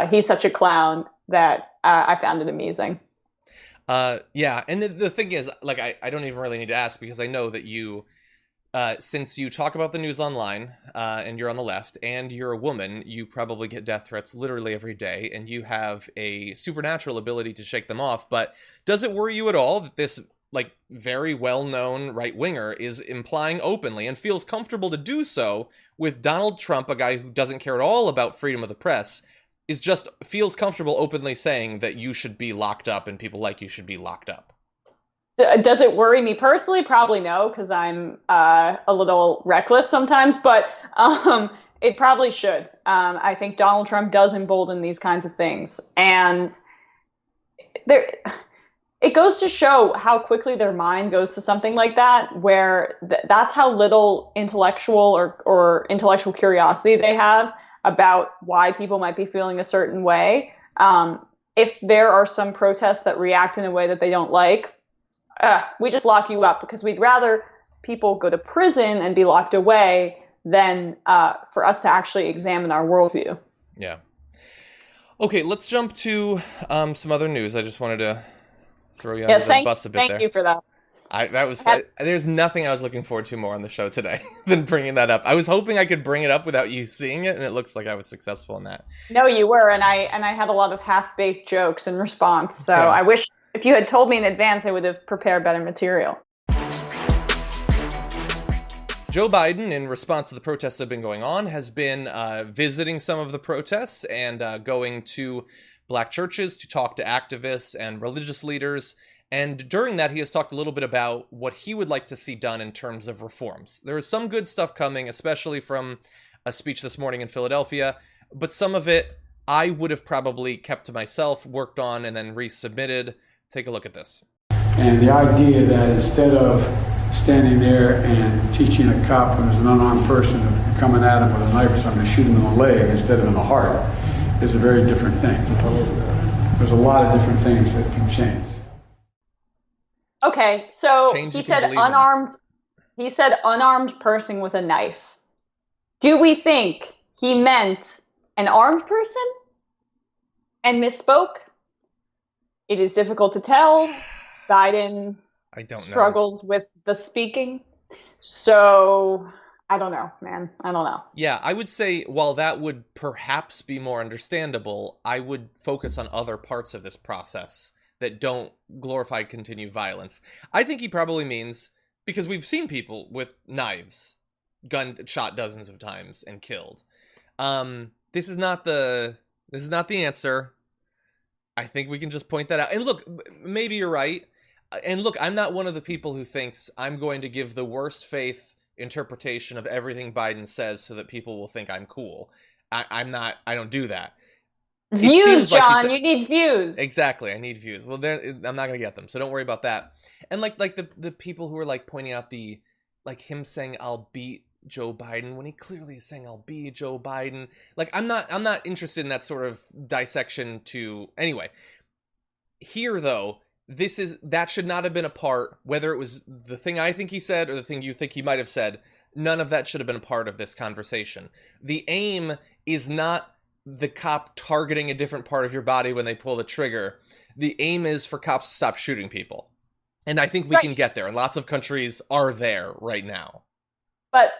he's such a clown that I found it amusing. Yeah, and the thing is, like, I don't even really need to ask because I know that you, since you talk about the news online, and you're on the left, and you're a woman, you probably get death threats literally every day, and you have a supernatural ability to shake them off. But does it worry you at all that this, like, very well-known right-winger is implying openly and feels comfortable to do so with Donald Trump, a guy who doesn't care at all about freedom of the press, is just feels comfortable openly saying that you should be locked up and people like you should be locked up? Does it worry me personally? Probably no, because I'm a little reckless sometimes, but it probably should. I think Donald Trump does embolden these kinds of things. And it goes to show how quickly their mind goes to something like that, where that's how little intellectual or intellectual curiosity they have about why people might be feeling a certain way. If there are some protests that react in a way that they don't like, we just lock you up, because we'd rather people go to prison and be locked away than for us to actually examine our worldview. Yeah. Okay, let's jump to some other news. I just wanted to throw you under the bus a bit there. Thank you for that. There's nothing I was looking forward to more on the show today than bringing that up. I was hoping I could bring it up without you seeing it, and it looks like I was successful in that. No, you were, and I had a lot of half-baked jokes in response. So I wish if you had told me in advance, I would have prepared better material. Joe Biden, in response to the protests that have been going on, has been visiting some of the protests and going to black churches to talk to activists and religious leaders. And during that, he has talked a little bit about what he would like to see done in terms of reforms. There is some good stuff coming, especially from a speech this morning in Philadelphia, but some of it I would have probably kept to myself, worked on, and then resubmitted. Take a look at this. And the idea that instead of standing there and teaching a cop when there's an unarmed person coming at him with a knife or something to shoot him in the leg instead of in the heart is a very different thing. There's a lot of different things that can change. Okay, so Change he said unarmed. He said unarmed person with a knife. Do we think he meant an armed person and misspoke? It is difficult to tell. Biden struggles with the speaking. So I don't know, man. I don't know. Yeah, I would say while that would perhaps be more understandable, I would focus on other parts of this process that don't glorify continued violence. I think he probably means, because we've seen people with knives shot dozens of times and killed. This is not the answer. I think we can just point that out. And look, maybe you're right. And look, I'm not one of the people who thinks I'm going to give the worst faith interpretation of everything Biden says so that people will think I'm cool. I don't do that. Views, John. You need views. Exactly. I need views. Well, I'm not going to get them, so don't worry about that. And like the people who are like pointing out him saying I'll beat Joe Biden when he clearly is saying I'll be Joe Biden. Like I'm not interested in that sort of dissection anyway. Here though, that should not have been a part, whether it was the thing I think he said or the thing you think he might have said, none of that should have been a part of this conversation. The aim is not the cop targeting a different part of your body when they pull the trigger. The aim is for cops to stop shooting people. And I think we can get there, and lots of countries are there right now. But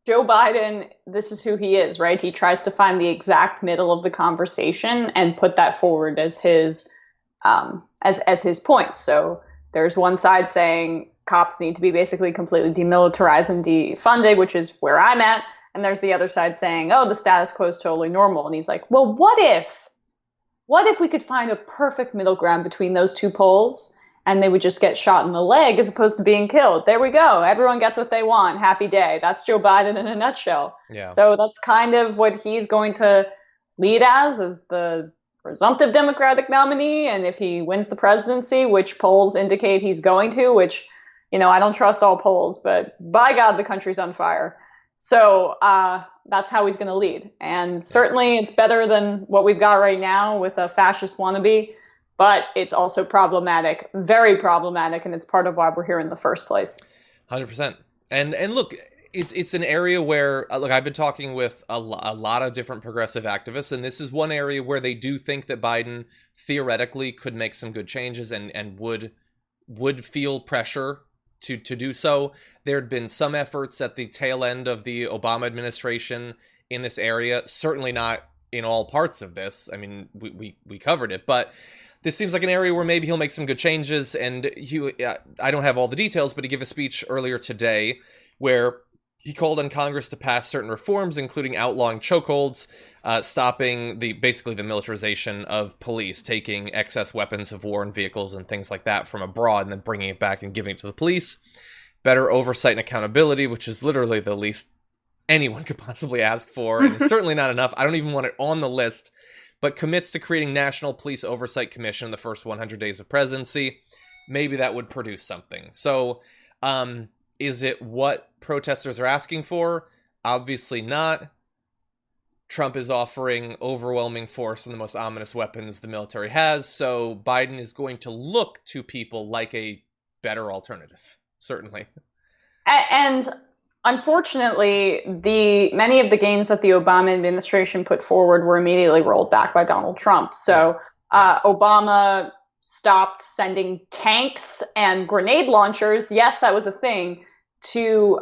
Joe Biden, this is who he is, right? He tries to find the exact middle of the conversation and put that forward as his point. So there's one side saying cops need to be basically completely demilitarized and defunded, which is where I'm at. And there's the other side saying, oh, the status quo is totally normal. And he's like, well, what if we could find a perfect middle ground between those two poles and they would just get shot in the leg as opposed to being killed? There we go. Everyone gets what they want. Happy day. That's Joe Biden in a nutshell. Yeah. So that's kind of what he's going to lead as the presumptive Democratic nominee. And if he wins the presidency, which polls indicate he's going to, which, I don't trust all polls, but by God, the country's on fire. So that's how he's going to lead. And certainly it's better than what we've got right now with a fascist wannabe, but it's also problematic, very problematic, and it's part of why we're here in the first place. 100%. And look, it's an area where, look, I've been talking with a lot of different progressive activists, and this is one area where they do think that Biden theoretically could make some good changes and would feel pressure to do so. There had been some efforts at the tail end of the Obama administration in this area, certainly not in all parts of this. I mean, we covered it, but this seems like an area where maybe he'll make some good changes. And I don't have all the details, but he gave a speech earlier today where he called on Congress to pass certain reforms, including outlawing chokeholds, stopping basically the militarization of police, taking excess weapons of war and vehicles and things like that from abroad and then bringing it back and giving it to the police. Better oversight and accountability, which is literally the least anyone could possibly ask for, and it's certainly not enough. I don't even want it on the list, but commits to creating National Police Oversight Commission in the first 100 days of presidency. Maybe that would produce something. So, is it what protesters are asking for? Obviously not. Trump is offering overwhelming force and the most ominous weapons the military has, so Biden is going to look to people like a better alternative, certainly. And unfortunately, many of the gains that the Obama administration put forward were immediately rolled back by Donald Trump. So Obama stopped sending tanks and grenade launchers. Yes, that was a thing, to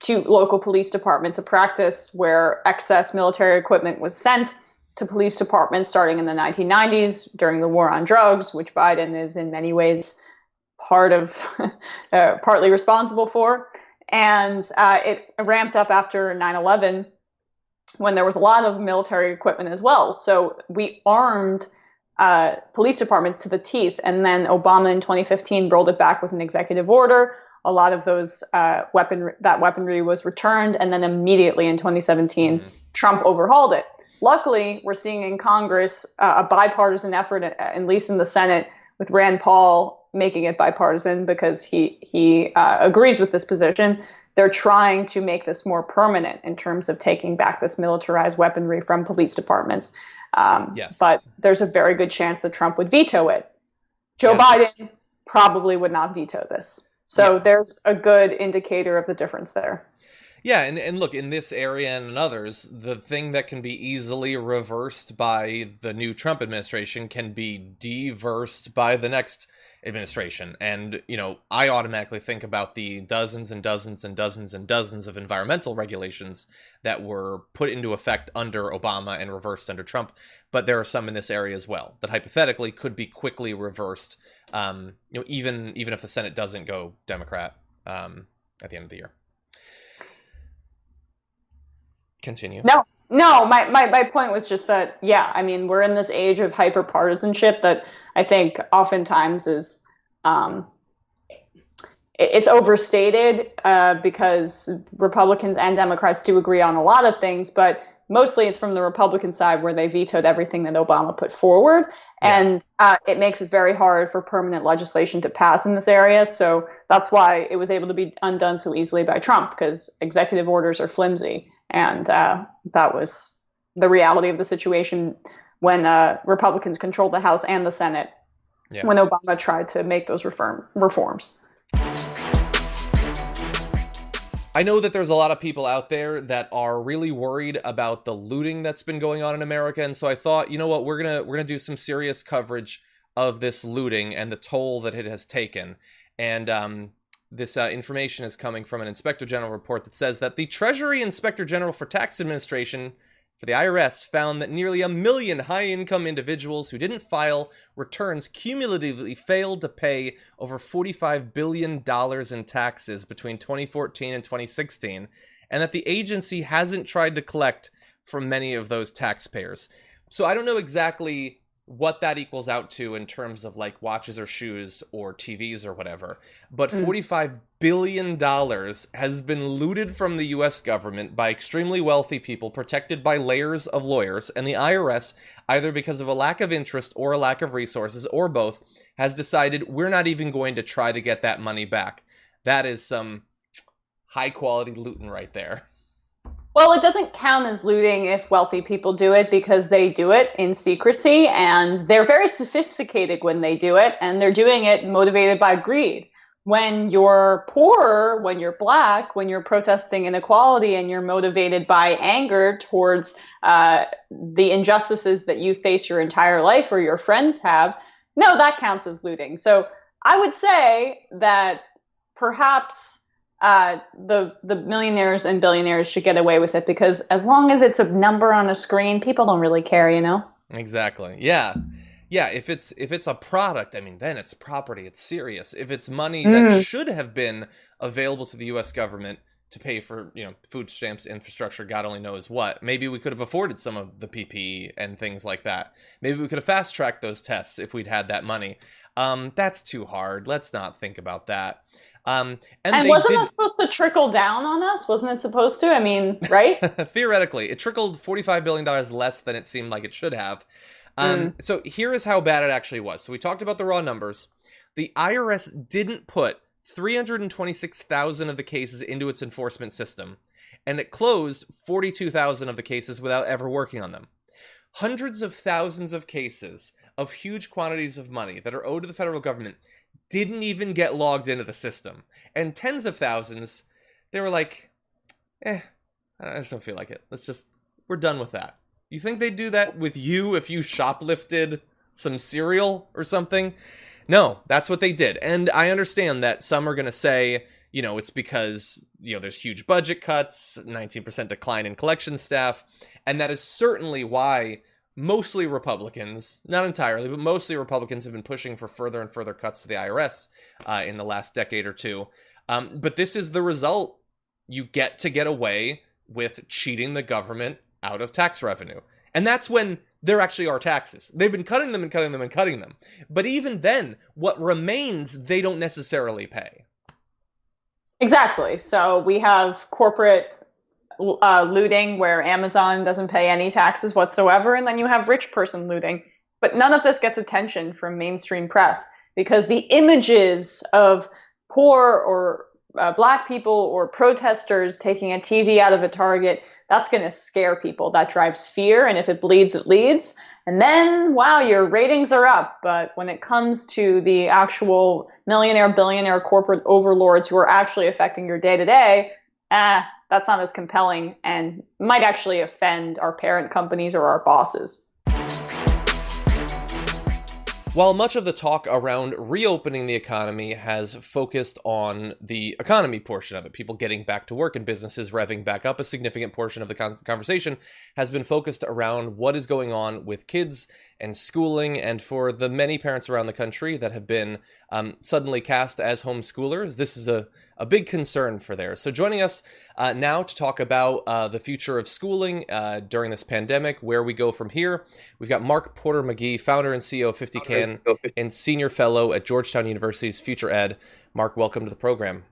local police departments, a practice where excess military equipment was sent to police departments starting in the 1990s during the war on drugs, which Biden is in many ways partly responsible for. And it ramped up after 9/11 when there was a lot of military equipment as well. So we armed police departments to the teeth. And then Obama in 2015 rolled it back with an executive order. A lot of those weaponry was returned. And then immediately in 2017, Trump overhauled it. Luckily, we're seeing in Congress a bipartisan effort, at least in the Senate, with Rand Paul making it bipartisan because he agrees with this position. They're trying to make this more permanent in terms of taking back this militarized weaponry from police departments. Yes. But there's a very good chance that Trump would veto it. Joe Biden probably would not veto this. So there's a good indicator of the difference there. Yeah, and look, in this area and in others, the thing that can be easily reversed by the new Trump administration can be de-versed by the next administration. And, you know, I automatically think about the dozens and dozens and dozens and dozens of environmental regulations that were put into effect under Obama and reversed under Trump. But there are some in this area as well that hypothetically could be quickly reversed, you know, even if the Senate doesn't go Democrat at the end of the year. Continue. No, my point was just that, yeah, I mean, we're in this age of hyper-partisanship that I think oftentimes is, it's overstated because Republicans and Democrats do agree on a lot of things, but mostly it's from the Republican side where they vetoed everything that Obama put forward. Yeah. And it makes it very hard for permanent legislation to pass in this area. So that's why it was able to be undone so easily by Trump, because executive orders are flimsy. And that was the reality of the situation when Republicans controlled the House and the Senate when Obama tried to make those reforms. I know that there's a lot of people out there that are really worried about the looting that's been going on in America, and so I thought, you know what, we're gonna do some serious coverage of this looting and the toll that it has taken. And this information is coming from an Inspector General report that says that the Treasury Inspector General for Tax Administration for the IRS found that nearly 1 million high-income individuals who didn't file returns cumulatively failed to pay over $45 billion in taxes between 2014 and 2016, and that the agency hasn't tried to collect from many of those taxpayers. So I don't know exactly what that equals out to in terms of like watches or shoes or TVs or whatever. But $45 billion has been looted from the US government by extremely wealthy people protected by layers of lawyers, and the IRS, either because of a lack of interest or a lack of resources or both, has decided we're not even going to try to get that money back. That is some high quality looting right there. Well, it doesn't count as looting if wealthy people do it because they do it in secrecy and they're very sophisticated when they do it, and they're doing it motivated by greed. When you're poor, when you're black, when you're protesting inequality and you're motivated by anger towards the injustices that you face your entire life or your friends have, no, that counts as looting. So I would say that perhaps the millionaires and billionaires should get away with it, because as long as it's a number on a screen, people don't really care, you know? Exactly. Yeah. If it's a product, I mean, then it's property. It's serious. If it's money that should have been available to the U.S. government to pay for, you know, food stamps, infrastructure, God only knows what. Maybe we could have afforded some of the PPE and things like that. Maybe we could have fast-tracked those tests if we'd had that money. That's too hard. Let's not think about that. And wasn't that supposed to trickle down on us? Wasn't it supposed to? I mean, right? Theoretically, it trickled $45 billion less than it seemed like it should have. So here is how bad it actually was. So we talked about the raw numbers. The IRS didn't put 326,000 of the cases into its enforcement system, and it closed 42,000 of the cases without ever working on them. Hundreds of thousands of cases of huge quantities of money that are owed to the federal government didn't even get logged into the system. And tens of thousands, they were like, I just don't feel like it. We're done with that. You think they'd do that with you if you shoplifted some cereal or something? No, that's what they did. And I understand that some are going to say, you know, it's because, you know, there's huge budget cuts, 19% decline in collection staff. And that is certainly why mostly Republicans, not entirely, but mostly Republicans have been pushing for further and further cuts to the IRS in the last decade or two. But this is the result. You get to get away with cheating the government out of tax revenue. And that's when there actually are taxes. They've been cutting them and cutting them and cutting them. But even then, what remains, they don't necessarily pay. Exactly. So we have corporate looting where Amazon doesn't pay any taxes whatsoever, and then you have rich person looting. But none of this gets attention from mainstream press because the images of poor or black people or protesters taking a TV out of a Target, that's going to scare people. That drives fear, and if it bleeds, it leads. And then, wow, your ratings are up. But when it comes to the actual millionaire, billionaire corporate overlords who are actually affecting your day-to-day, that's not as compelling and might actually offend our parent companies or our bosses. While much of the talk around reopening the economy has focused on the economy portion of it, people getting back to work and businesses revving back up, a significant portion of the conversation has been focused around what is going on with kids and schooling, and for the many parents around the country that have been suddenly cast as homeschoolers, this is a big concern for theirs. So joining us now to talk about the future of schooling during this pandemic, where we go from here, we've got Marc Porter Magee, founder and CEO of 50CAN and senior fellow at Georgetown University's Future Ed. Marc, welcome to the program.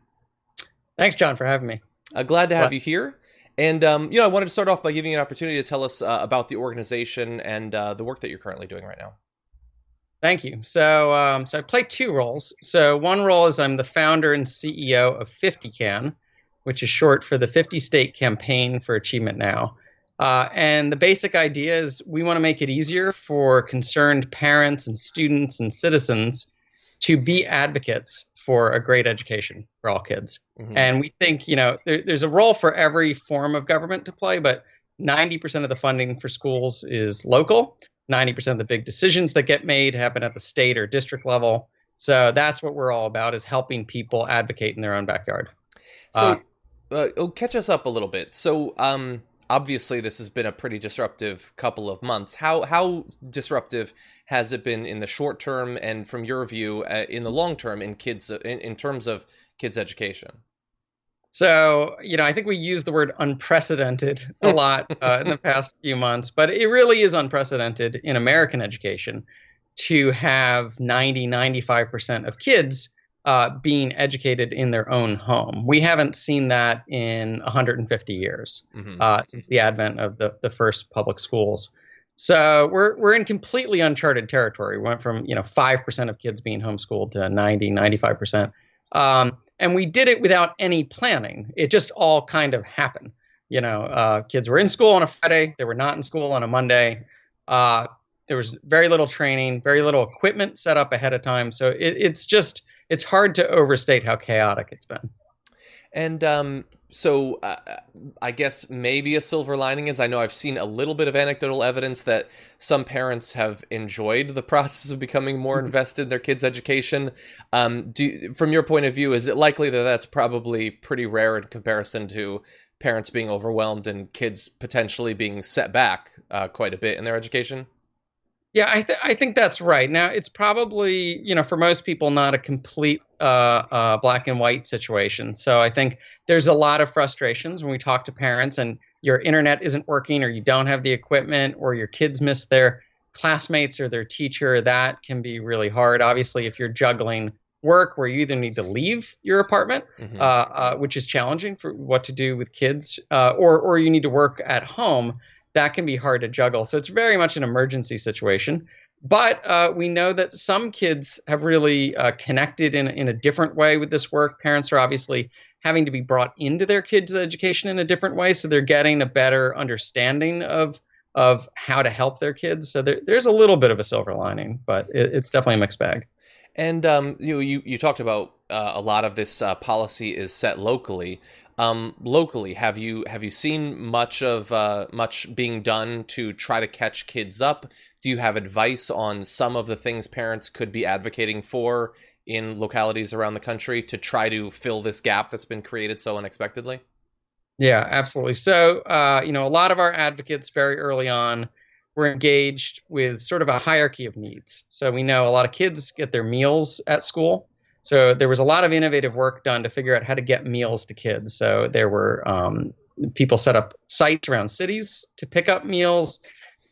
Thanks, John, for having me. Glad to have you here. And, I wanted to start off by giving you an opportunity to tell us about the organization and the work that you're currently doing right now. Thank you. So I play two roles. So one role is I'm the founder and CEO of 50CAN, which is short for the 50 State Campaign for Achievement Now. And the basic idea is we want to make it easier for concerned parents and students and citizens to be advocates for a great education for all kids. Mm-hmm. And we think, there's a role for every form of government to play, but 90% of the funding for schools is local. 90% of the big decisions that get made happen at the state or district level. So that's what we're all about, is helping people advocate in their own backyard. So catch us up a little bit. So obviously this has been a pretty disruptive couple of months. How disruptive has it been in the short term, and from your view in the long term in kids in terms of kids' education? So, I think we use the word unprecedented a lot in the past few months, but it really is unprecedented in American education to have 95% of kids being educated in their own home. We haven't seen that in 150 years since the advent of the first public schools. So we're in completely uncharted territory. We went from 5% of kids being homeschooled to 95%. And we did it without any planning. It just all kind of happened. Kids were in school on a Friday. They were not in school on a Monday. There was very little training, very little equipment set up ahead of time. So it's hard to overstate how chaotic it's been. And so I guess maybe a silver lining is, I know I've seen a little bit of anecdotal evidence that some parents have enjoyed the process of becoming more invested in their kids' education. From your point of view, is it likely that that's probably pretty rare in comparison to parents being overwhelmed and kids potentially being set back quite a bit in their education? Yeah, I think that's right. Now, it's probably, for most people, not a complete black and white situation. So I think there's a lot of frustrations when we talk to parents and your internet isn't working, or you don't have the equipment, or your kids miss their classmates or their teacher. That can be really hard. Obviously, if you're juggling work where you either need to leave your apartment, which is challenging for what to do with kids, or you need to work at home, that can be hard to juggle. So it's very much an emergency situation. But we know that some kids have really connected in a different way with this work. Parents are obviously having to be brought into their kids' education in a different way. So they're getting a better understanding of how to help their kids. So there's a little bit of a silver lining, but it's definitely a mixed bag. And you talked about a lot of this policy is set locally. Locally, have you seen much being done to try to catch kids up? Do you have advice on some of the things parents could be advocating for in localities around the country to try to fill this gap that's been created so unexpectedly? Yeah, absolutely. So, a lot of our advocates very early on were engaged with sort of a hierarchy of needs. So we know a lot of kids get their meals at school. So there was a lot of innovative work done to figure out how to get meals to kids. So there were people set up sites around cities to pick up meals.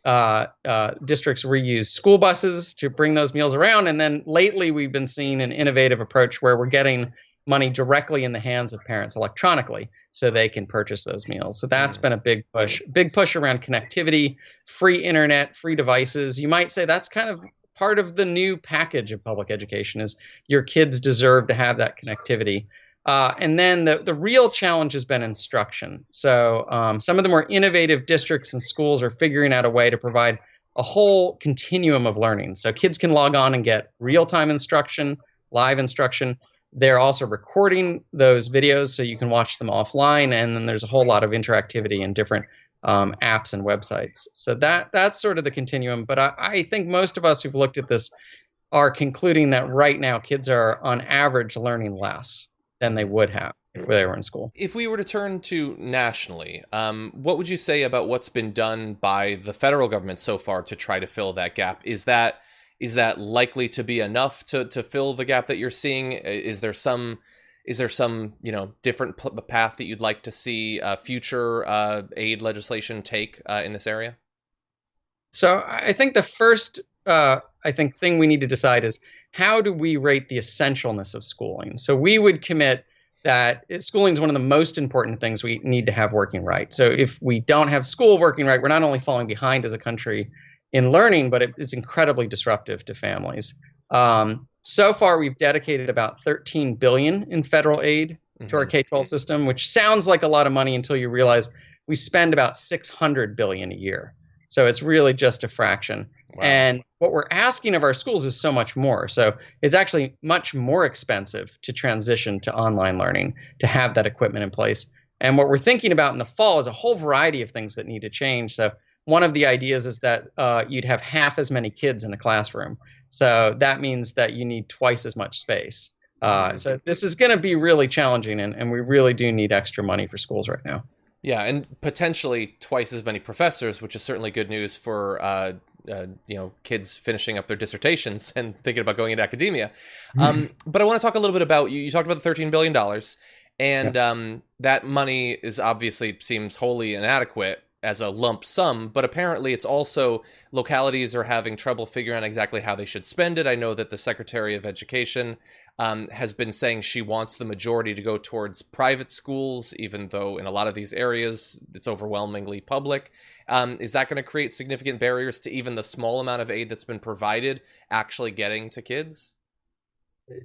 Districts reuse school buses to bring those meals around. And then lately we've been seeing an innovative approach where we're getting money directly in the hands of parents electronically so they can purchase those meals. So that's been a big push around connectivity, free internet, free devices. You might say that's kind of part of the new package of public education is your kids deserve to have that connectivity. And then the real challenge has been instruction. So some of the more innovative districts and schools are figuring out a way to provide a whole continuum of learning. So kids can log on and get real-time instruction, live instruction. They're also recording those videos so you can watch them offline. And then there's a whole lot of interactivity in different apps and websites. So that's sort of the continuum. But I think most of us who've looked at this are concluding that right now kids are on average learning less than they would have if they were in school. If we were to turn to nationally, what would you say about what's been done by the federal government so far to try to fill that gap? Is that likely to be enough to fill the gap that you're seeing? Is there some different path that you'd like to see future aid legislation take in this area? So I think the first thing we need to decide is, how do we rate the essentialness of schooling? So we would commit that schooling is one of the most important things we need to have working right. So if we don't have school working right, we're not only falling behind as a country in learning, but it's incredibly disruptive to families. So far, we've dedicated about $13 billion in federal aid to our K-12 system, which sounds like a lot of money until you realize we spend about $600 billion a year. So it's really just a fraction. Wow. And what we're asking of our schools is so much more. So it's actually much more expensive to transition to online learning, to have that equipment in place. And what we're thinking about in the fall is a whole variety of things that need to change. So one of the ideas is that you'd have half as many kids in a classroom. So that means that you need twice as much space. So this is going to be really challenging, and we really do need extra money for schools right now. Yeah, and potentially twice as many professors, which is certainly good news for kids finishing up their dissertations and thinking about going into academia. But I want to talk a little bit about, you talked about the $13 billion, and that money is obviously seems wholly inadequate as a lump sum, but apparently it's also, localities are having trouble figuring out exactly how they should spend it. I know that the Secretary of Education has been saying she wants the majority to go towards private schools, even though in a lot of these areas it's overwhelmingly public. Is that going to create significant barriers to even the small amount of aid that's been provided actually getting to kids?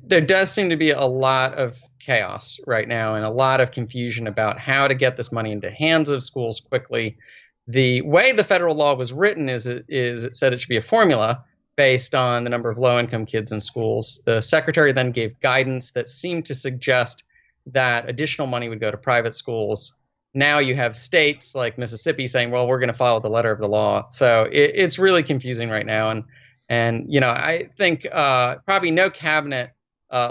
There does seem to be a lot of chaos right now and a lot of confusion about how to get this money into hands of schools quickly. The way the federal law was written is it said it should be a formula based on the number of low-income kids in schools. The secretary then gave guidance that seemed to suggest that additional money would go to private schools. Now you have states like Mississippi saying, well, we're going to follow the letter of the law. So it's really confusing right now. And I think probably no cabinet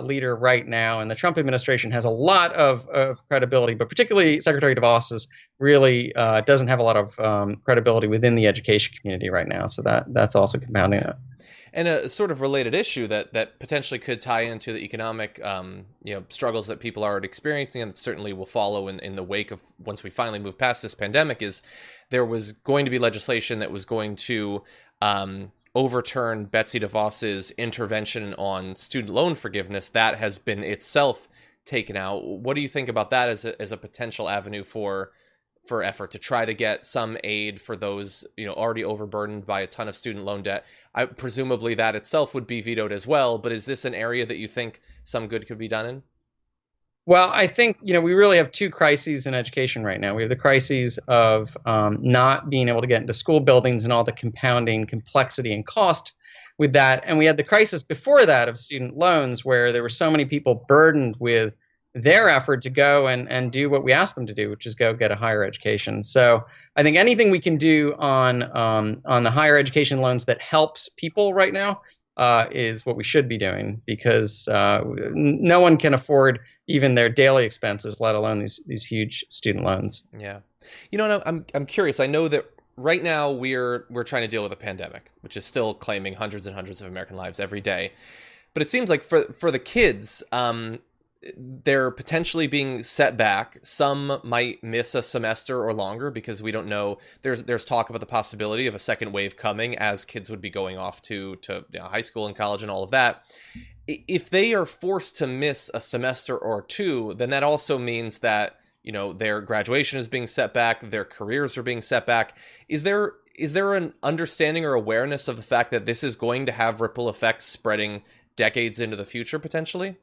leader right now in the Trump administration has a lot of credibility, but particularly Secretary DeVos really doesn't have a lot of credibility within the education community right now. So that's also compounding it. And a sort of related issue that potentially could tie into the economic struggles that people are already experiencing, and that certainly will follow in the wake of once we finally move past this pandemic, is there was going to be legislation that was going to overturn Betsy DeVos's intervention on student loan forgiveness. That has been itself taken out. What do you think about that as a potential avenue for effort to try to get some aid for those already overburdened by a ton of student loan debt? Presumably that itself would be vetoed as well, but is this an area that you think some good could be done in? Well, I think, we really have two crises in education right now. We have the crises of not being able to get into school buildings and all the compounding complexity and cost with that. And we had the crisis before that of student loans, where there were so many people burdened with their effort to go and do what we asked them to do, which is go get a higher education. So I think anything we can do on the higher education loans that helps people right now is what we should be doing, because no one can afford even their daily expenses, let alone these huge student loans. Yeah. I'm curious. I know that right now we're trying to deal with a pandemic, which is still claiming hundreds and hundreds of American lives every day. But it seems like for the kids, they're potentially being set back. Some might miss a semester or longer because we don't know. There's talk about the possibility of a second wave coming as kids would be going off to high school and college and all of that. If they are forced to miss a semester or two, then that also means that, their graduation is being set back, their careers are being set back. Is there an understanding or awareness of the fact that this is going to have ripple effects spreading decades into the future potentially?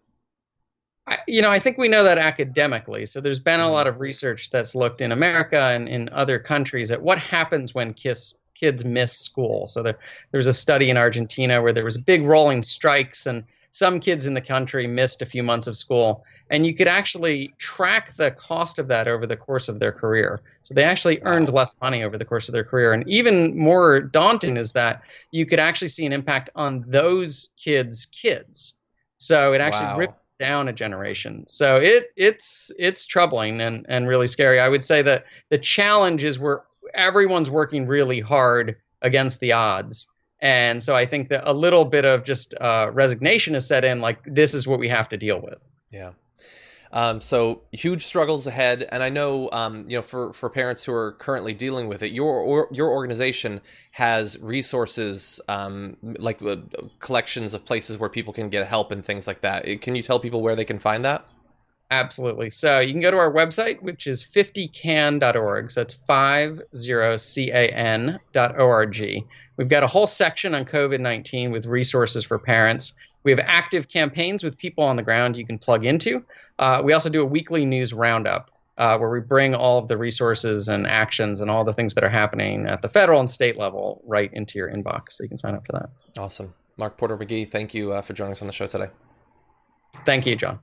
I think we know that academically. So there's been a lot of research that's looked in America and in other countries at what happens when kids miss school. So there's a study in Argentina where there was big rolling strikes and some kids in the country missed a few months of school. And you could actually track the cost of that over the course of their career. So they actually earned less money over the course of their career. And even more daunting is that you could actually see an impact on those kids' kids. So it actually ripped down a generation. So it's troubling and really scary. I would say that the challenge is everyone's working really hard against the odds. And so I think that a little bit of just resignation is set in, like, this is what we have to deal with. Yeah. So huge struggles ahead. And I know, for parents who are currently dealing with it, your organization has resources, like collections of places where people can get help and things like that. Can you tell people where they can find that? Absolutely. So you can go to our website, which is 50can.org. So it's 50can.org. We've got a whole section on COVID-19 with resources for parents. We have active campaigns with people on the ground you can plug into. We also do a weekly news roundup where we bring all of the resources and actions and all the things that are happening at the federal and state level right into your inbox. So you can sign up for that. Awesome. Marc Porter Magee, thank you for joining us on the show today. Thank you, John.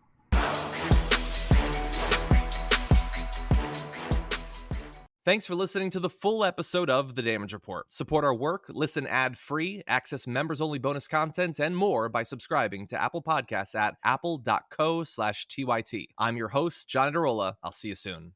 Thanks for listening to the full episode of The Damage Report. Support our work, listen ad-free, access members-only bonus content, and more by subscribing to Apple Podcasts at apple.co/TYT. I'm your host, John Adarola. I'll see you soon.